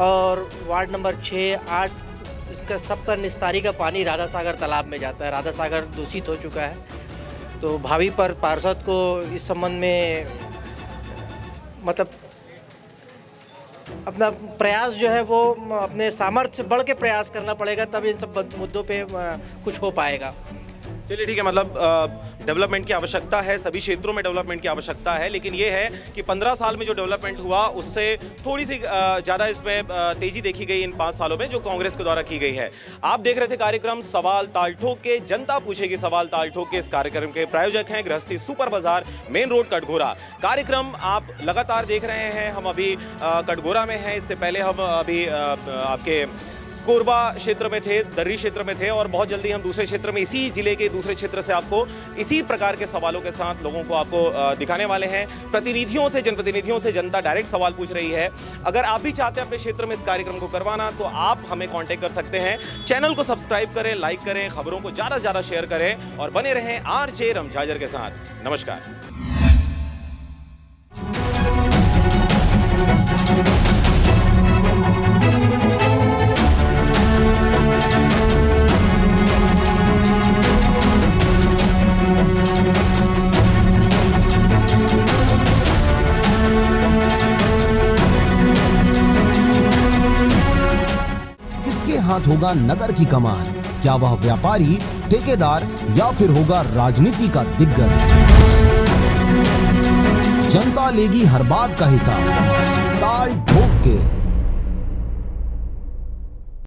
और वार्ड नंबर 6, 8 इसका सबका निस्तारी का पानी राधा सागर तालाब में जाता है। राधा सागर दूषित हो चुका है। तो भावी पर पार्षद को इस संबंध में मतलब अपना प्रयास जो है वो अपने सामर्थ्य बढ़ के प्रयास करना पड़ेगा, तब इन सब मुद्दों पे कुछ हो पाएगा। चलिए ठीक है, मतलब डेवलपमेंट की आवश्यकता है, सभी क्षेत्रों में डेवलपमेंट की आवश्यकता है, लेकिन ये है कि 15 साल में जो डेवलपमेंट हुआ उससे थोड़ी सी ज़्यादा इसमें तेज़ी देखी गई इन 5 सालों में जो कांग्रेस के द्वारा की गई है। आप देख रहे थे कार्यक्रम सवाल ताल ठोक के, जनता पूछेगी सवाल ताल ठोक के। इस कार्यक्रम के प्रायोजक हैं गृहस्थी सुपर बाजार, मेन रोड कटघोरा। कार्यक्रम आप लगातार देख रहे हैं। हम अभी कटघोरा में हैं। इससे पहले हम अभी आपके कोरबा क्षेत्र में थे, दर्री क्षेत्र में थे, और बहुत जल्दी हम दूसरे क्षेत्र में इसी जिले के दूसरे क्षेत्र से आपको इसी प्रकार के सवालों के साथ लोगों को आपको दिखाने वाले हैं। प्रतिनिधियों से, जनप्रतिनिधियों से जनता डायरेक्ट सवाल पूछ रही है। अगर आप भी चाहते हैं अपने क्षेत्र में इस कार्यक्रम को करवाना तो आप हमें कांटेक्ट कर सकते हैं। चैनल को सब्सक्राइब करें, लाइक करें, खबरों को ज़्यादा से ज़्यादा शेयर करें और बने रहें आरजे रमझाजर के साथ। नमस्कार। हाथ होगा नगर की कमान? क्या वह व्यापारी, ठेकेदार या फिर होगा राजनीति का दिग्गज? जनता लेगी हर बात का हिसाब ताल ठोक के।